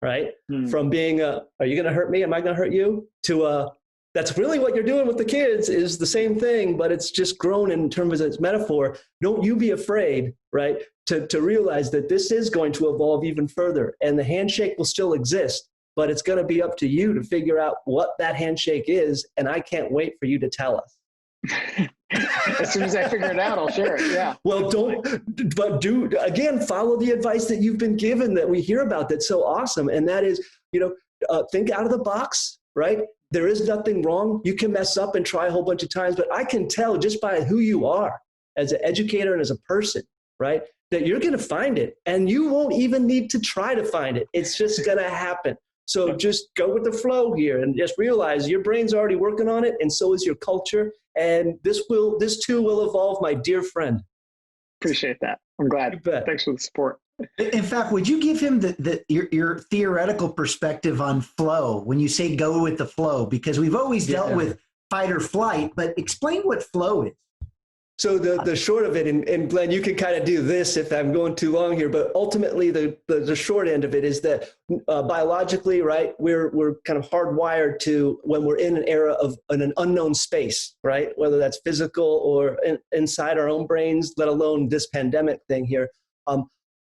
Speaker 3: right, from being are you going to hurt me? Am I going to hurt you? To that's really what you're doing with the kids is the same thing, but it's just grown in terms of its metaphor. Don't you be afraid, right, to realize that this is going to evolve even further, and the handshake will still exist, but it's going to be up to you to figure out what that handshake is, and I can't wait for you to tell us.
Speaker 2: As soon as I figure it out, I'll share it. Yeah.
Speaker 3: Well, again, follow the advice that you've been given that we hear about that's so awesome, and that is, think out of the box, right? There is nothing wrong. You can mess up and try a whole bunch of times, but I can tell just by who you are as an educator and as a person, right, that you're going to find it, and you won't even need to try to find it. It's just going to happen. So just go with the flow here and just realize your brain's already working on it, and so is your culture. And this too will evolve, my dear friend.
Speaker 2: Appreciate that. I'm glad.
Speaker 3: You bet.
Speaker 2: Thanks for the support.
Speaker 1: In fact, would you give him your theoretical perspective on flow when you say go with the flow? Because we've always dealt with fight or flight, but explain what flow is.
Speaker 3: So the short of it, and Glenn, you can kind of do this if I'm going too long here, but ultimately the short end of it is that biologically, right, we're kind of hardwired to, when we're in an era of an unknown space, right, whether that's physical or inside our own brains, let alone this pandemic thing here,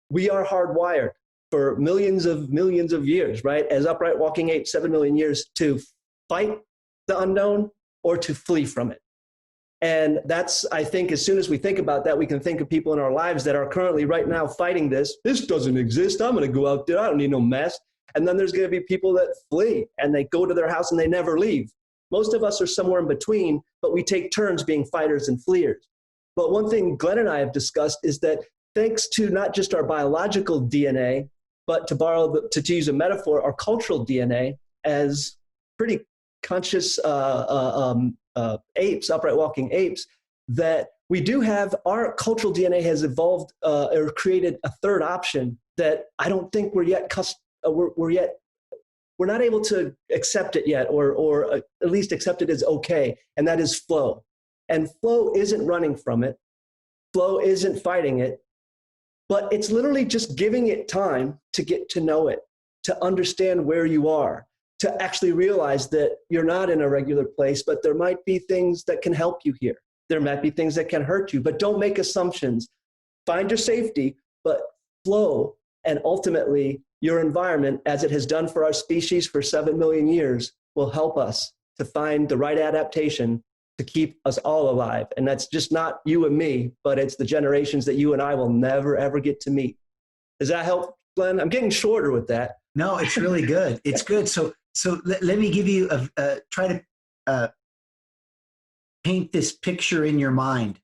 Speaker 3: we are hardwired for millions of years, right, as upright walking apes, 7 million years, to fight the unknown or to flee from it. And that's, I think, as soon as we think about that, we can think of people in our lives that are currently right now fighting this. This doesn't exist. I'm going to go out there. I don't need no mask. And then there's going to be people that flee and they go to their house and they never leave. Most of us are somewhere in between, but we take turns being fighters and fleers. But one thing Glenn and I have discussed is that thanks to not just our biological DNA, but to use a metaphor, our cultural DNA as pretty conscious apes, upright walking apes, that we do have, our cultural DNA has evolved or created a third option that I don't think we're not able to accept it yet, or at least accept it as okay, and that is flow. And flow isn't running from it. Flow isn't fighting it, but it's literally just giving it time to get to know it, to understand where you are, to actually realize that you're not in a regular place, but there might be things that can help you here. There might be things that can hurt you, but don't make assumptions. Find your safety, but flow. And ultimately, your environment, as it has done for our species for 7 million years, will help us to find the right adaptation to keep us all alive. And that's just not you and me, but it's the generations that you and I will never, ever get to meet. Does that help, Glenn? I'm getting shorter with that.
Speaker 1: No, it's really good. It's good. So let me give you try to paint this picture in your mind.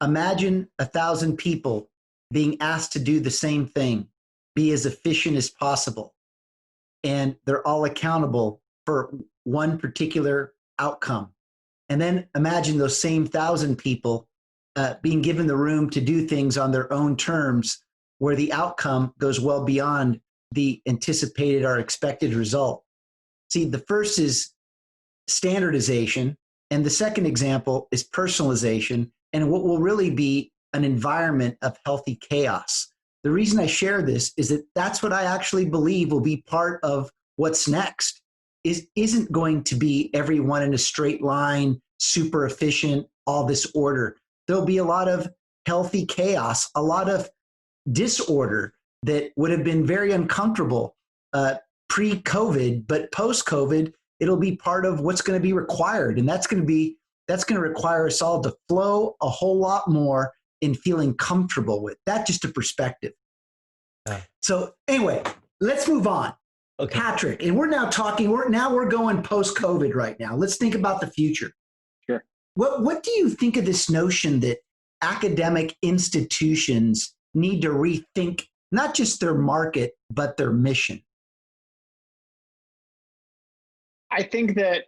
Speaker 1: Imagine 1,000 people being asked to do the same thing, be as efficient as possible, and they're all accountable for one particular outcome. And then imagine those same 1,000 people being given the room to do things on their own terms, where the outcome goes well beyond the anticipated or expected result. See, the first is standardization, and the second example is personalization, and what will really be an environment of healthy chaos. The reason I share this is that that's what I actually believe will be part of what's next. Isn't going to be everyone in a straight line, super efficient, all this order. There'll be a lot of healthy chaos, a lot of disorder that would have been very uncomfortable pre-COVID, but post-COVID, it'll be part of what's going to be required. And that's going to require us all to flow a whole lot more in feeling comfortable with. That's just a perspective. So anyway, let's move on. Okay. Patrick, and we're going post-COVID right now. Let's think about the future.
Speaker 2: Sure.
Speaker 1: What do you think of this notion that academic institutions need to rethink not just their market, but their mission?
Speaker 2: I think that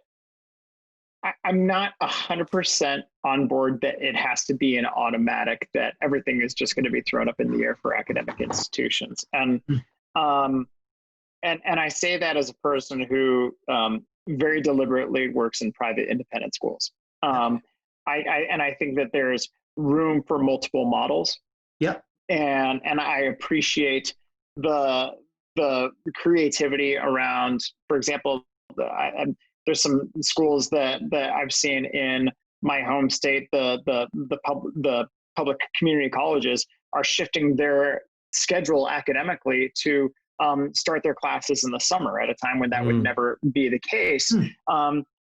Speaker 2: I'm not 100% on board that it has to be an automatic, that everything is just going to be thrown up in the air for academic institutions. And I say that as a person who very deliberately works in private independent schools. I think that there's room for multiple models.
Speaker 1: Yeah.
Speaker 2: And I appreciate the creativity around, for example, there's some schools that I've seen in my home state. The public community colleges are shifting their schedule academically to start their classes in the summer at a time when that would never be the case.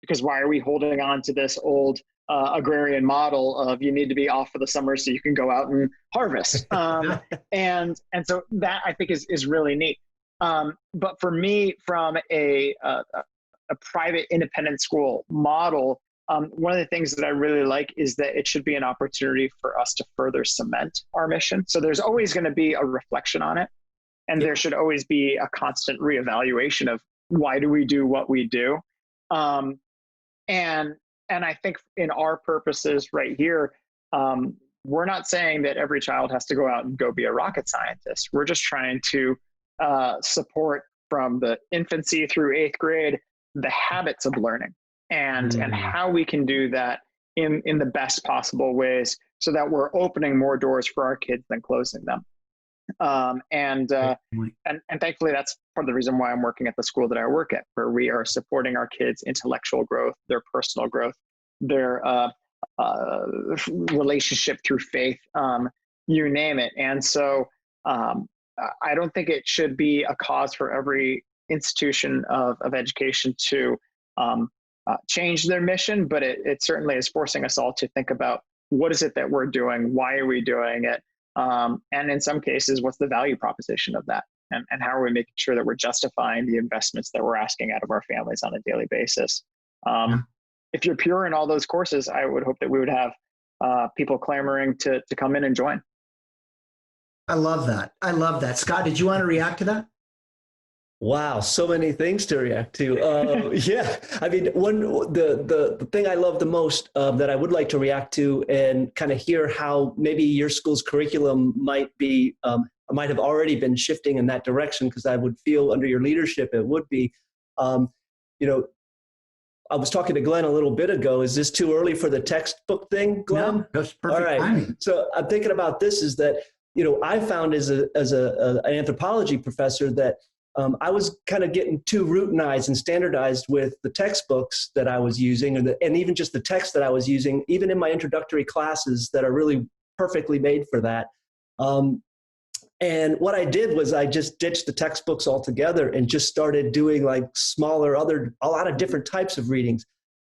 Speaker 2: Because why are we holding on to this old agrarian model of you need to be off for the summer so you can go out and harvest? And so that I think is really neat. But for me, from a private independent school model, one of the things that I really like is that it should be an opportunity for us to further cement our mission. So there's always going to be a reflection on it. And there should always be a constant reevaluation of why do we do what we do. And And I think in our purposes right here, we're not saying that every child has to go out and go be a rocket scientist. We're just trying to support from the infancy through 8th grade the habits of learning and how we can do that in the best possible ways so that we're opening more doors for our kids than closing them. And thankfully, that's part of the reason why I'm working at the school that I work at, where we are supporting our kids' intellectual growth, their personal growth, their relationship through faith, you name it. And so I don't think it should be a cause for every institution of education to change their mission, but it certainly is forcing us all to think about what is it that we're doing, why are we doing it, and in some cases, what's the value proposition of that, and how are we making sure that we're justifying the investments that we're asking out of our families on a daily basis. If you're pure in all those courses, I would hope that we would have people clamoring to come in and join.
Speaker 1: I love that. I love that. Scott, did you want to react to that?
Speaker 3: Wow, so many things to react to. Yeah, I mean, the thing I love the most that I would like to react to and kind of hear how maybe your school's curriculum might have already been shifting in that direction, because I would feel under your leadership it would be. I was talking to Glenn a little bit ago. Is this too early for the textbook thing, Glenn?
Speaker 1: No, that's perfect.
Speaker 3: All right.
Speaker 1: Timing.
Speaker 3: So I'm thinking about this is that, I found as an anthropology professor that I was kind of getting too routinized and standardized with the textbooks that I was using, and even just the text that I was using, even in my introductory classes that are really perfectly made for that. And what I did was I just ditched the textbooks altogether and just started doing like a lot of different types of readings.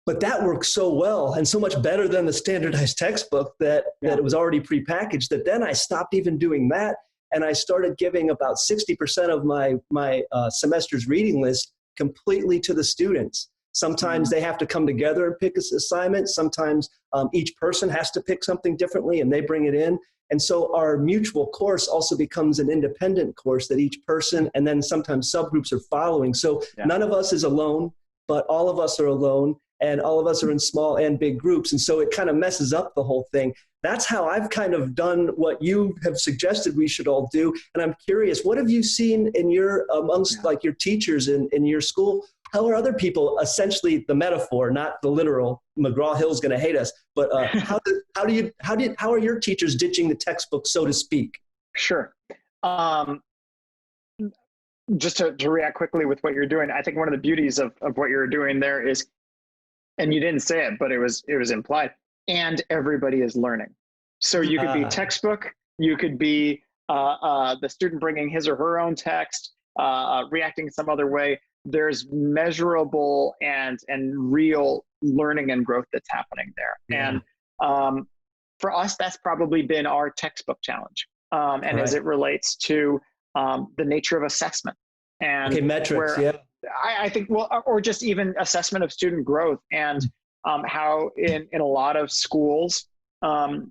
Speaker 3: But that worked so well and so much better than the standardized textbook that it was already prepackaged, that then I stopped even doing that. And I started giving about 60% of my semester's reading list completely to the students. Sometimes they have to come together and pick an assignment. Sometimes each person has to pick something differently and they bring it in. And so our mutual course also becomes an independent course that each person and then sometimes subgroups are following. So none of us is alone, but all of us are alone, and all of us are in small and big groups. And so it kind of messes up the whole thing. That's how I've kind of done what you have suggested we should all do. And I'm curious, what have you seen in amongst like your teachers in your school? How are other people, essentially the metaphor, not the literal, McGraw-Hill's going to hate us, but how are your teachers ditching the textbook, so to speak?
Speaker 2: Sure. Just to react quickly with what you're doing, I think one of the beauties of what you're doing there is, and you didn't say it, but it was implied, and everybody is learning. So you could be textbook, you could be the student bringing his or her own text, reacting some other way. There's measurable and real learning and growth that's happening there. Yeah. And for us, that's probably been our textbook challenge. And as it relates to the nature of assessment and
Speaker 3: metrics,
Speaker 2: I think, or just even assessment of student growth, and how in a lot of schools,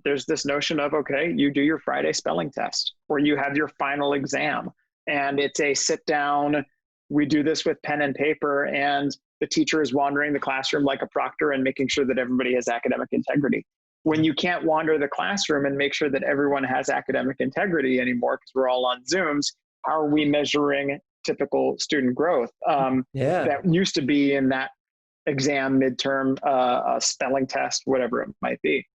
Speaker 2: there's this notion of, okay, you do your Friday spelling test, or you have your final exam, and it's a sit down. We do this with pen and paper, and the teacher is wandering the classroom like a proctor and making sure that everybody has academic integrity. When you can't wander the classroom and make sure that everyone has academic integrity anymore, because we're all on Zooms, how are we measuring typical student growth? That used to be in that exam, midterm, spelling test, whatever it might be.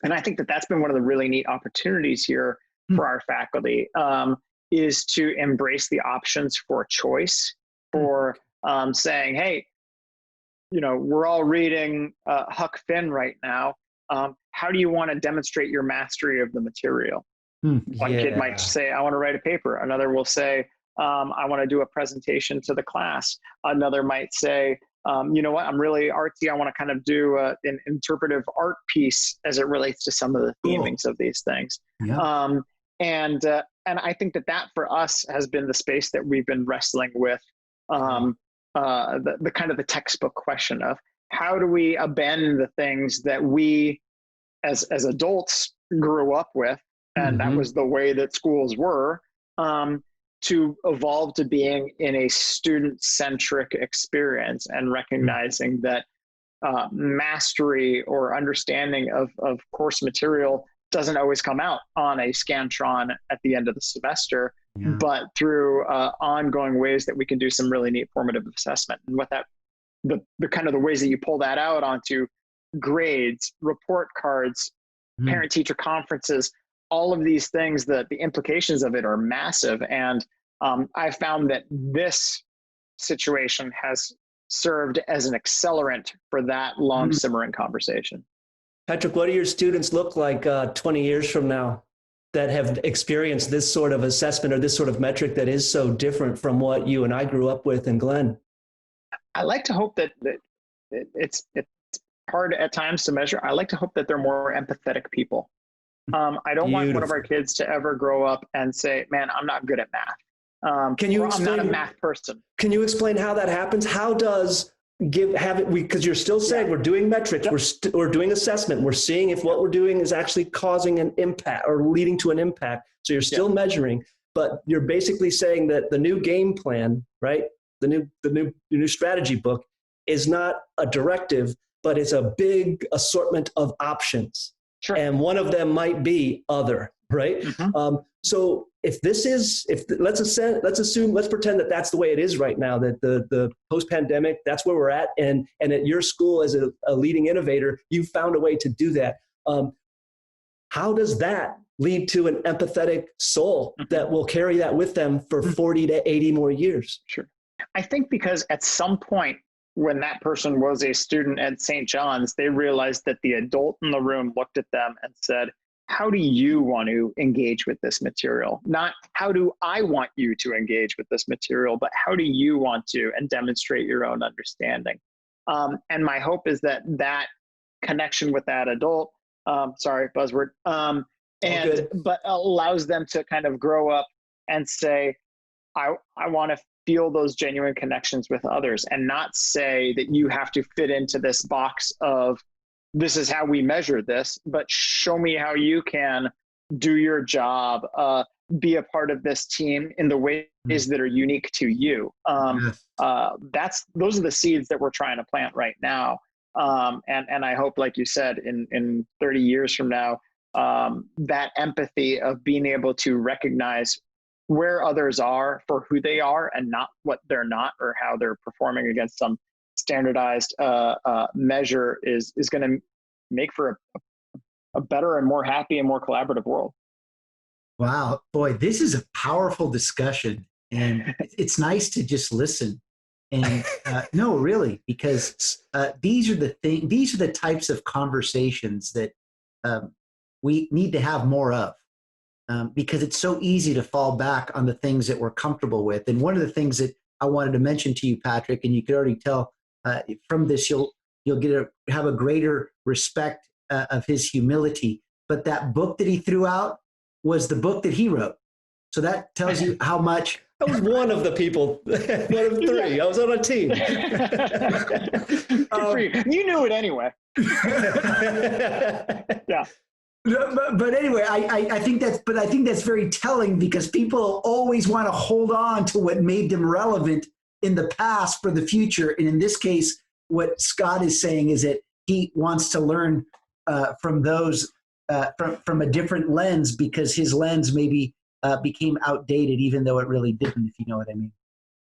Speaker 2: And I think that that's been one of the really neat opportunities here for our faculty, is to embrace the options for choice, for saying, hey, we're all reading Huck Finn right now. How do you want to demonstrate your mastery of the material? One kid might say, I want to write a paper. Another will say, I want to do a presentation to the class. Another might say, you know what, I'm really artsy. I want to kind of do an interpretive art piece as it relates to some of the themings of these things. Yeah. And I think that for us has been the space that we've been wrestling with, the kind of the textbook question of how do we abandon the things that we as adults grew up with, and that was the way that schools were, to evolve to being in a student-centric experience, and recognizing that mastery or understanding of course material doesn't always come out on a Scantron at the end of the semester, but through ongoing ways that we can do some really neat formative assessment. And what that, the kind of the ways that you pull that out onto grades, report cards, parent-teacher conferences, all of these things, that the implications of it are massive. And I found that this situation has served as an accelerant for that long simmering conversation.
Speaker 3: Patrick, what do your students look like 20 years from now that have experienced this sort of assessment or this sort of metric that is so different from what you and I grew up with in Glenn?
Speaker 2: I like to hope that it's hard at times to measure. I like to hope that they're more empathetic people. I don't want one of our kids to ever grow up and say, man, I'm not good at math.
Speaker 3: Can you explain,
Speaker 2: I'm not a math person.
Speaker 3: Can you explain how that happens? How does because you're still saying we're doing metrics, we're doing assessment, we're seeing if what we're doing is actually causing an impact or leading to an impact. So you're still measuring, but you're basically saying that the new game plan, right? The new strategy book is not a directive, but it's a big assortment of options.
Speaker 2: Sure.
Speaker 3: And one of them might be other, right? So let's pretend that that's the way it is right now, that the post-pandemic, that's where we're at. And at your school as a leading innovator, you found a way to do that. How does that lead to an empathetic soul that will carry that with them for 40 to 80 more years?
Speaker 2: Sure. I think because at some point when that person was a student at St. John's, they realized that the adult in the room looked at them and said, how do you want to engage with this material? Not how do I want you to engage with this material, but how do you want to, and demonstrate your own understanding. And my hope is that that connection with that adult, sorry, buzzword, but allows them to kind of grow up and say, I want to feel those genuine connections with others, and not say that you have to fit into this box of, this is how we measure this, but show me how you can do your job, be a part of this team in the ways that are unique to you. Those are the seeds that we're trying to plant right now. And I hope, like you said, in 30 years from now, that empathy of being able to recognize where others are for who they are and not what they're not, or how they're performing against some standardized measure is going to make for a better and more happy and more collaborative world.
Speaker 1: Wow, boy, this is a powerful discussion, and it's nice to just listen. And no, really, because these are the types of conversations that we need to have more of, because it's so easy to fall back on the things that we're comfortable with. And one of the things that I wanted to mention to you, Patrick, and you could already tell from this, you'll have a greater respect of his humility. But that book that he threw out was the book that he wrote. So that tells you how much.
Speaker 3: I was one of the people, one of three. Yeah. I was on a team.
Speaker 2: Good for you. You knew it anyway. Yeah.
Speaker 1: But anyway, I think that's very telling, because people always want to hold on to what made them relevant in the past for the future. And in this case, what Scott is saying is that he wants to learn from those from a different lens, because his lens maybe became outdated, even though it really didn't, if you know what I mean.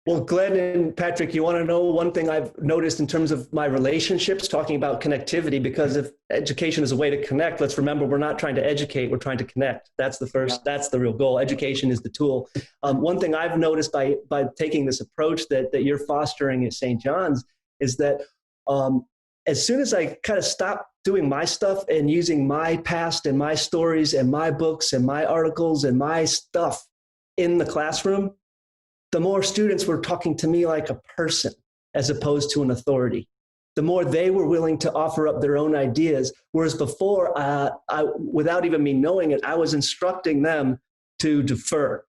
Speaker 3: Well, Glenn and Patrick, you want to know one thing I've noticed in terms of my relationships, talking about connectivity, because if education is a way to connect, let's remember we're not trying to educate, we're trying to connect. That's the real goal. Education is the tool. One thing I've noticed by taking this approach that you're fostering at St. John's is that as soon as I kind of stop doing my stuff and using my past and my stories and my books and my articles and my stuff in the classroom, the more students were talking to me like a person as opposed to an authority. The more they were willing to offer up their own ideas, whereas before, without even me knowing it, I was instructing them to defer.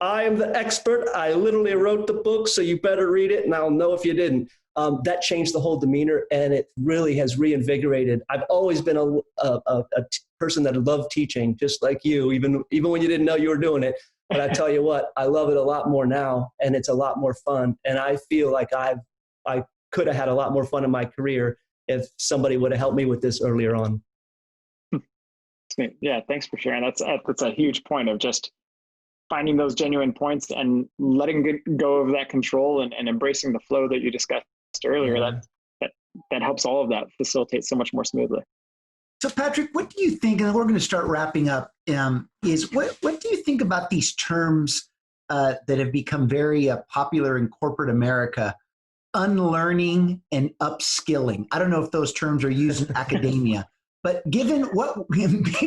Speaker 3: I am the expert. I literally wrote the book, so you better read it, and I'll know if you didn't. That changed the whole demeanor, and it really has reinvigorated. I've always been a person that loved teaching, just like you, even when you didn't know you were doing it. But I tell you what, I love it a lot more now, and it's a lot more fun. And I feel like I could have had a lot more fun in my career if somebody would have helped me with this earlier on.
Speaker 2: Yeah, thanks for sharing. That's a huge point of just finding those genuine points and letting go of that control and embracing the flow that you discussed earlier. Yeah. That helps all of that facilitate so much more smoothly.
Speaker 1: So Patrick, what do you think, and we're going to start wrapping up, is what do you think about these terms that have become very popular in corporate America, unlearning and upskilling? I don't know if those terms are used in academia, but given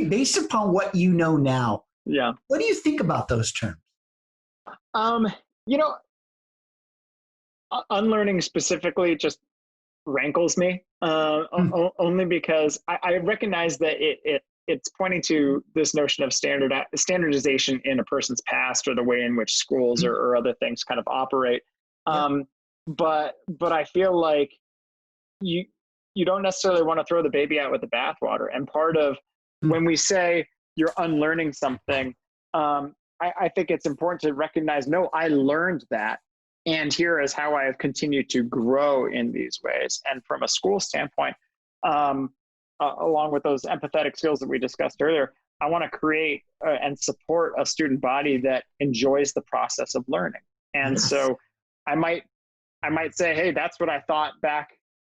Speaker 1: based upon what you know now,
Speaker 2: yeah,
Speaker 1: what do you think about those terms?
Speaker 2: Unlearning specifically just rankles me, only because I recognize that it's pointing to this notion of standardization in a person's past or the way in which schools or other things kind of operate. But I feel like you don't necessarily want to throw the baby out with the bathwater. And part of when we say you're unlearning something, I think it's important to recognize, no, I learned that. And here is how I have continued to grow in these ways. And from a school standpoint, along with those empathetic skills that we discussed earlier, I want to create and support a student body that enjoys the process of learning. And so I might say, hey, that's what I thought back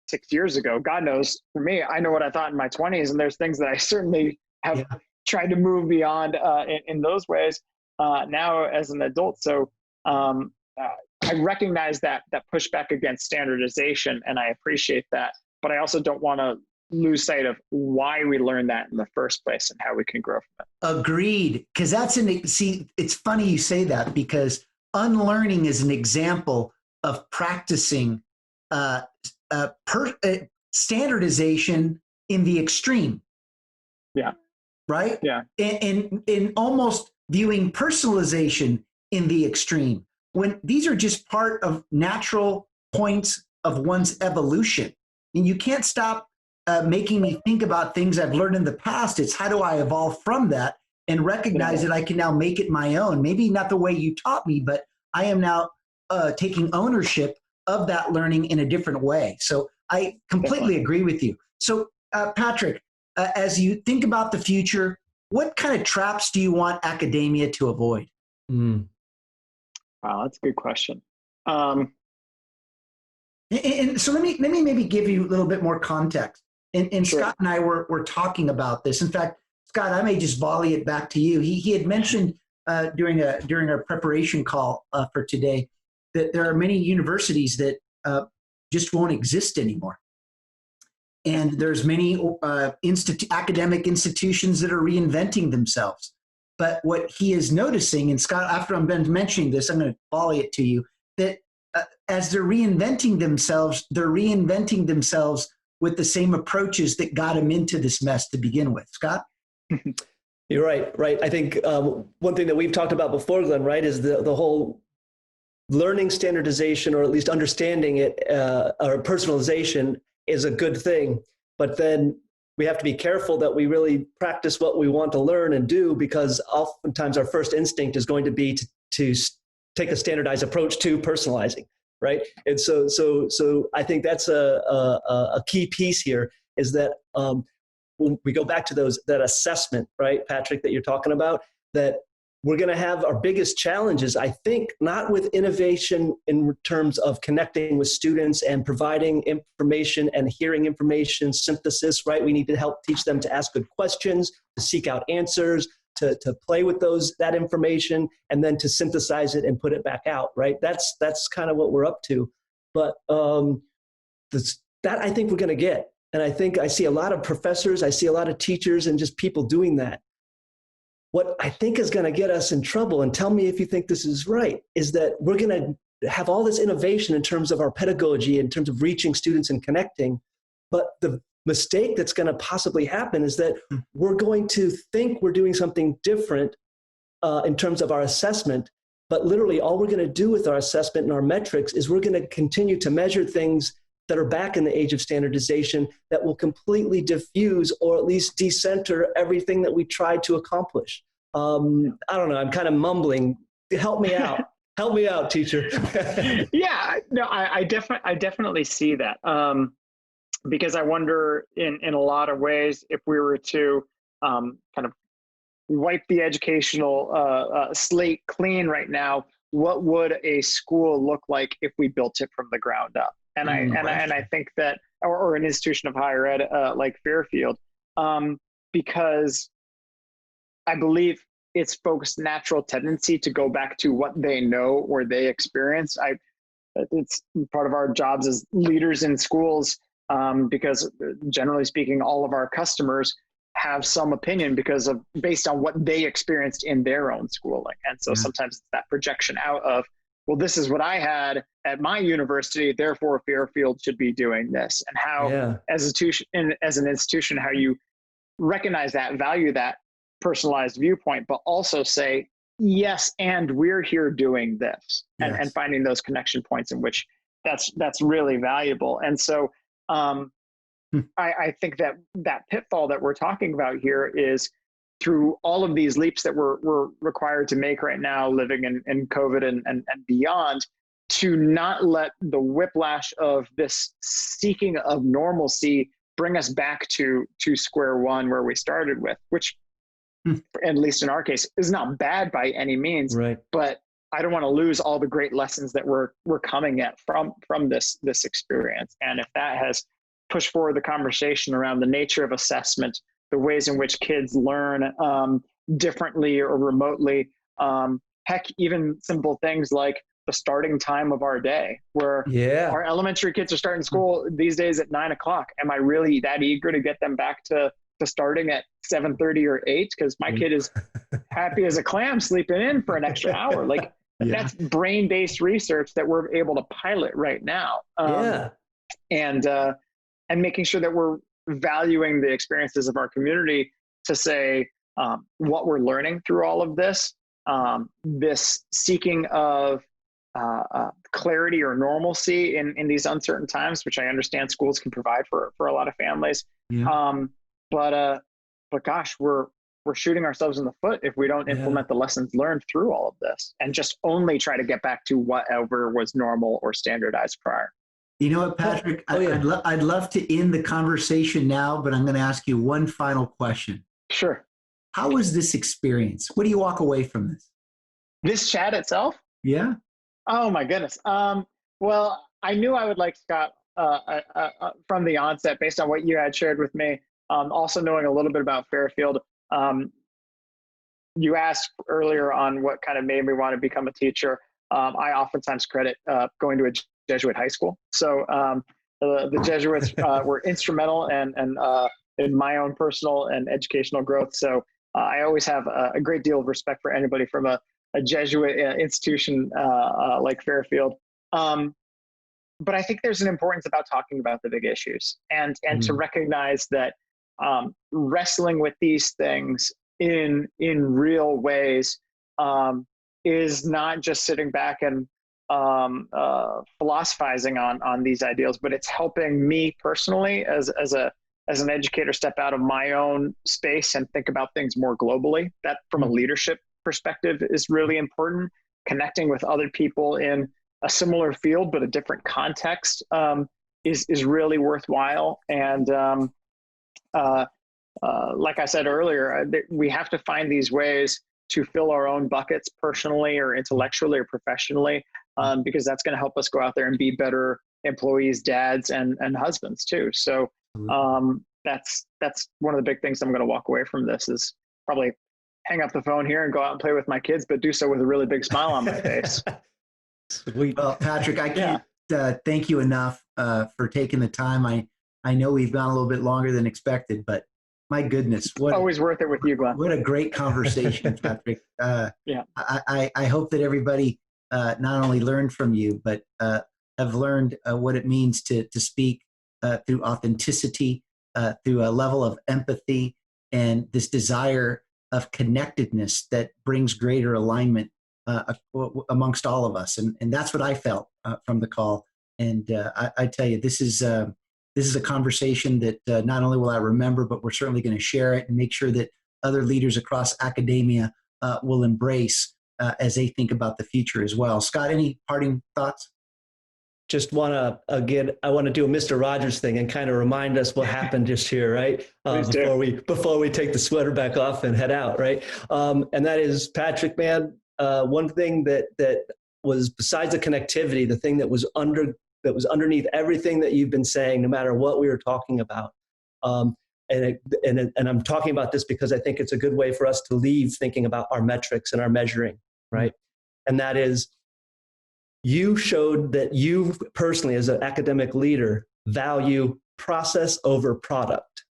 Speaker 2: 6 years ago. God knows, for me, I know what I thought in my 20s, and there's things that I certainly have tried to move beyond in those ways now as an adult. So I recognize that pushback against standardization, and I appreciate that. But I also don't want to lose sight of why we learned that in the first place and how we can grow from it.
Speaker 1: Agreed. Because it's funny you say that, because unlearning is an example of practicing standardization in the extreme.
Speaker 2: Yeah.
Speaker 1: Right?
Speaker 2: Yeah.
Speaker 1: And almost viewing personalization in the extreme, when these are just part of natural points of one's evolution. And you can't stop making me think about things I've learned in the past. It's how do I evolve from that and recognize that I can now make it my own. Maybe not the way you taught me, but I am now taking ownership of that learning in a different way. So I completely agree with you. So Patrick, as you think about the future, what kind of traps do you want academia to avoid?
Speaker 2: Wow, that's a good question.
Speaker 1: And so let me maybe give you a little bit more context. And
Speaker 2: Sure.
Speaker 1: Scott and I were talking about this. In fact, Scott, I may just volley it back to you. He had mentioned during our preparation call for today that there are many universities that just won't exist anymore. And there's many academic institutions that are reinventing themselves. But what he is noticing, and Scott, after I'm done mentioning this, I'm going to volley it to you, that as they're reinventing themselves with the same approaches that got them into this mess to begin with. Scott?
Speaker 3: You're right. I think one thing that we've talked about before, Glenn, right, is the whole learning standardization, or at least understanding it, or personalization is a good thing. But then we have to be careful that we really practice what we want to learn and do, because oftentimes our first instinct is going to be to take a standardized approach to personalizing, right? And so I think that's a key piece here, is that when we go back to that assessment, right, Patrick, that you're talking about, that we're going to have our biggest challenges, I think, not with innovation in terms of connecting with students and providing information and hearing information synthesis, right? We need to help teach them to ask good questions, to seek out answers, to play with that information, and then to synthesize it and put it back out, right? That's kind of what we're up to. But that I think we're going to get. And I think I see a lot of professors, I see a lot of teachers and just people doing that. What I think is going to get us in trouble, and tell me if you think this is right, is that we're going to have all this innovation in terms of our pedagogy, in terms of reaching students and connecting. But the mistake that's going to possibly happen is that we're going to think we're doing something different in terms of our assessment. But literally all we're going to do with our assessment and our metrics is we're going to continue to measure things that are back in the age of standardization that will completely diffuse, or at least decenter, everything that we tried to accomplish. I don't know, I'm kind of mumbling. Help me out. Help me out, teacher.
Speaker 2: Yeah, no, I definitely see that. because I wonder in a lot of ways, if we were to kind of wipe the educational slate clean right now, what would a school look like if we built it from the ground up? And I think that, or an institution of higher ed like Fairfield, because I believe it's folks' natural tendency to go back to what they know or they experience. It's part of our jobs as leaders in schools, because generally speaking, all of our customers have some opinion based on what they experienced in their own schooling. And so sometimes it's that projection out of, well, this is what I had at my university, therefore Fairfield should be doing this. And how as an institution, how you recognize that, value that personalized viewpoint, but also say, yes, and we're here doing this, and finding those connection points in which that's really valuable. And so I think that pitfall that we're talking about here is, through all of these leaps that we're required to make right now, living in COVID and beyond, to not let the whiplash of this seeking of normalcy bring us back to square one where we started with, which, at least in our case, is not bad by any means, but I don't want to lose all the great lessons that we're coming at from this experience. And if that has pushed forward the conversation around the nature of assessment, the ways in which kids learn differently or remotely, heck, even simple things like the starting time of our day, where our elementary kids are starting school these days at 9 o'clock. Am I really that eager to get them back to starting at 7:30 or 8? Because my kid is happy as a clam sleeping in for an extra hour. Like that's brain-based research that we're able to pilot right now. And making sure that we're valuing the experiences of our community to say what we're learning through all of this, this seeking of clarity or normalcy in these uncertain times, which I understand schools can provide for a lot of families. But gosh, we're shooting ourselves in the foot if we don't implement the lessons learned through all of this and just only try to get back to whatever was normal or standardized prior.
Speaker 1: You know what, Patrick? I'd love to end the conversation now, but I'm going to ask you one final question.
Speaker 2: Sure.
Speaker 1: How was this experience? What do you walk away from this?
Speaker 2: This chat itself?
Speaker 1: Yeah.
Speaker 2: Oh my goodness. Well, I knew I would like Scott from the onset, based on what you had shared with me. Also knowing a little bit about Fairfield. You asked earlier on what kind of made me want to become a teacher. I oftentimes credit going to a Jesuit high school. So the Jesuits were instrumental and in my own personal and educational growth. So I always have a great deal of respect for anybody from a Jesuit institution like Fairfield. But I think there's an importance about talking about the big issues and to recognize that wrestling with these things in real ways is not just sitting back and philosophizing on these ideals, but it's helping me personally as an educator step out of my own space and think about things more globally. That, from a leadership perspective, is really important. Connecting with other people in a similar field but a different context is really worthwhile. And like I said earlier, we have to find these ways to fill our own buckets personally or intellectually or professionally, because that's going to help us go out there and be better employees, dads, and husbands too. So that's one of the big things I'm going to walk away from this, is probably hang up the phone here and go out and play with my kids, but do so with a really big smile on my face.
Speaker 1: Sweet. Well, Patrick, I can't thank you enough for taking the time. I know we've gone a little bit longer than expected, but my goodness,
Speaker 2: always worth it with you, Glenn.
Speaker 1: What a great conversation, Patrick. I hope that everybody not only learned from you, but have learned what it means to speak through authenticity, through a level of empathy, and this desire of connectedness that brings greater alignment amongst all of us. And that's what I felt from the call. And I tell you, this is a conversation that not only will I remember, but we're certainly going to share it and make sure that other leaders across academia will embrace as they think about the future as well. Scott, any parting thoughts?
Speaker 3: just want to, again, I want to do a Mr. Rogers thing and kind of remind us what happened just here, right? Before we take the sweater back off and head out, right? And that is, Patrick, man, one thing that was, besides the connectivity, the thing that was underneath everything that you've been saying, no matter what we were talking about. And I'm talking about this because I think it's a good way for us to leave thinking about our metrics and our measuring, right? And that is, you showed that you personally, as an academic leader, value process over product.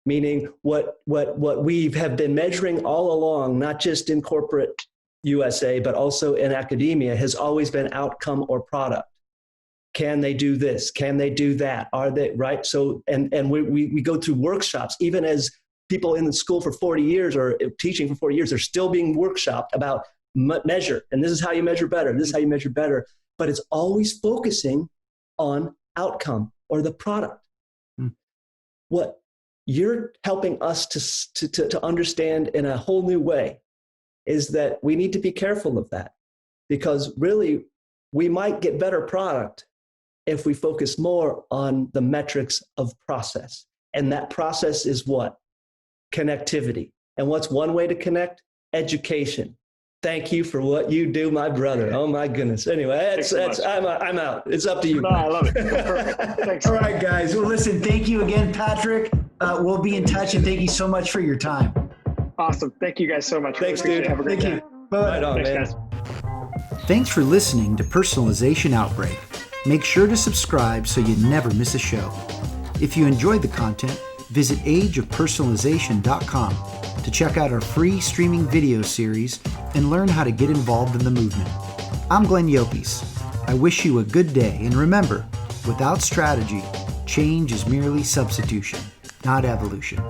Speaker 3: Meaning what we have been measuring all along, not just in corporate USA, but also in academia, has always been outcome or product. Can they do this? Can they do that? Are they, right? So, and we go through workshops, even as people in the school for 40 years or teaching for 40 years, they're still being workshopped about measure. And this is how you measure better. This is how you measure better. But it's always focusing on outcome or the product. What you're helping us to understand in a whole new way is that we need to be careful of that, because really we might get better product if we focus more on the metrics of process. And that process is what? Connectivity. And what's one way to connect? Education. Thank you for what you do, my brother. Oh my goodness. Anyway, I'm out. It's up to you.
Speaker 2: No, I love it. Perfect. Thanks.
Speaker 1: All right, guys. Well, listen, thank you again, Patrick. We'll be in touch, and thank you so much for your time.
Speaker 2: Awesome. Thank you guys so much.
Speaker 3: Thanks, dude.
Speaker 2: Have a great day.
Speaker 1: Bye.
Speaker 3: Right on,
Speaker 2: Thanks,
Speaker 3: man.
Speaker 2: guys.
Speaker 1: Thanks for listening to Personalization Outbreak. Make sure to subscribe so you never miss a show. If you enjoyed the content, visit ageofpersonalization.com to check out our free streaming video series and learn how to get involved in the movement. I'm Glenn Yopes. I wish you a good day, and remember, without strategy, change is merely substitution, not evolution.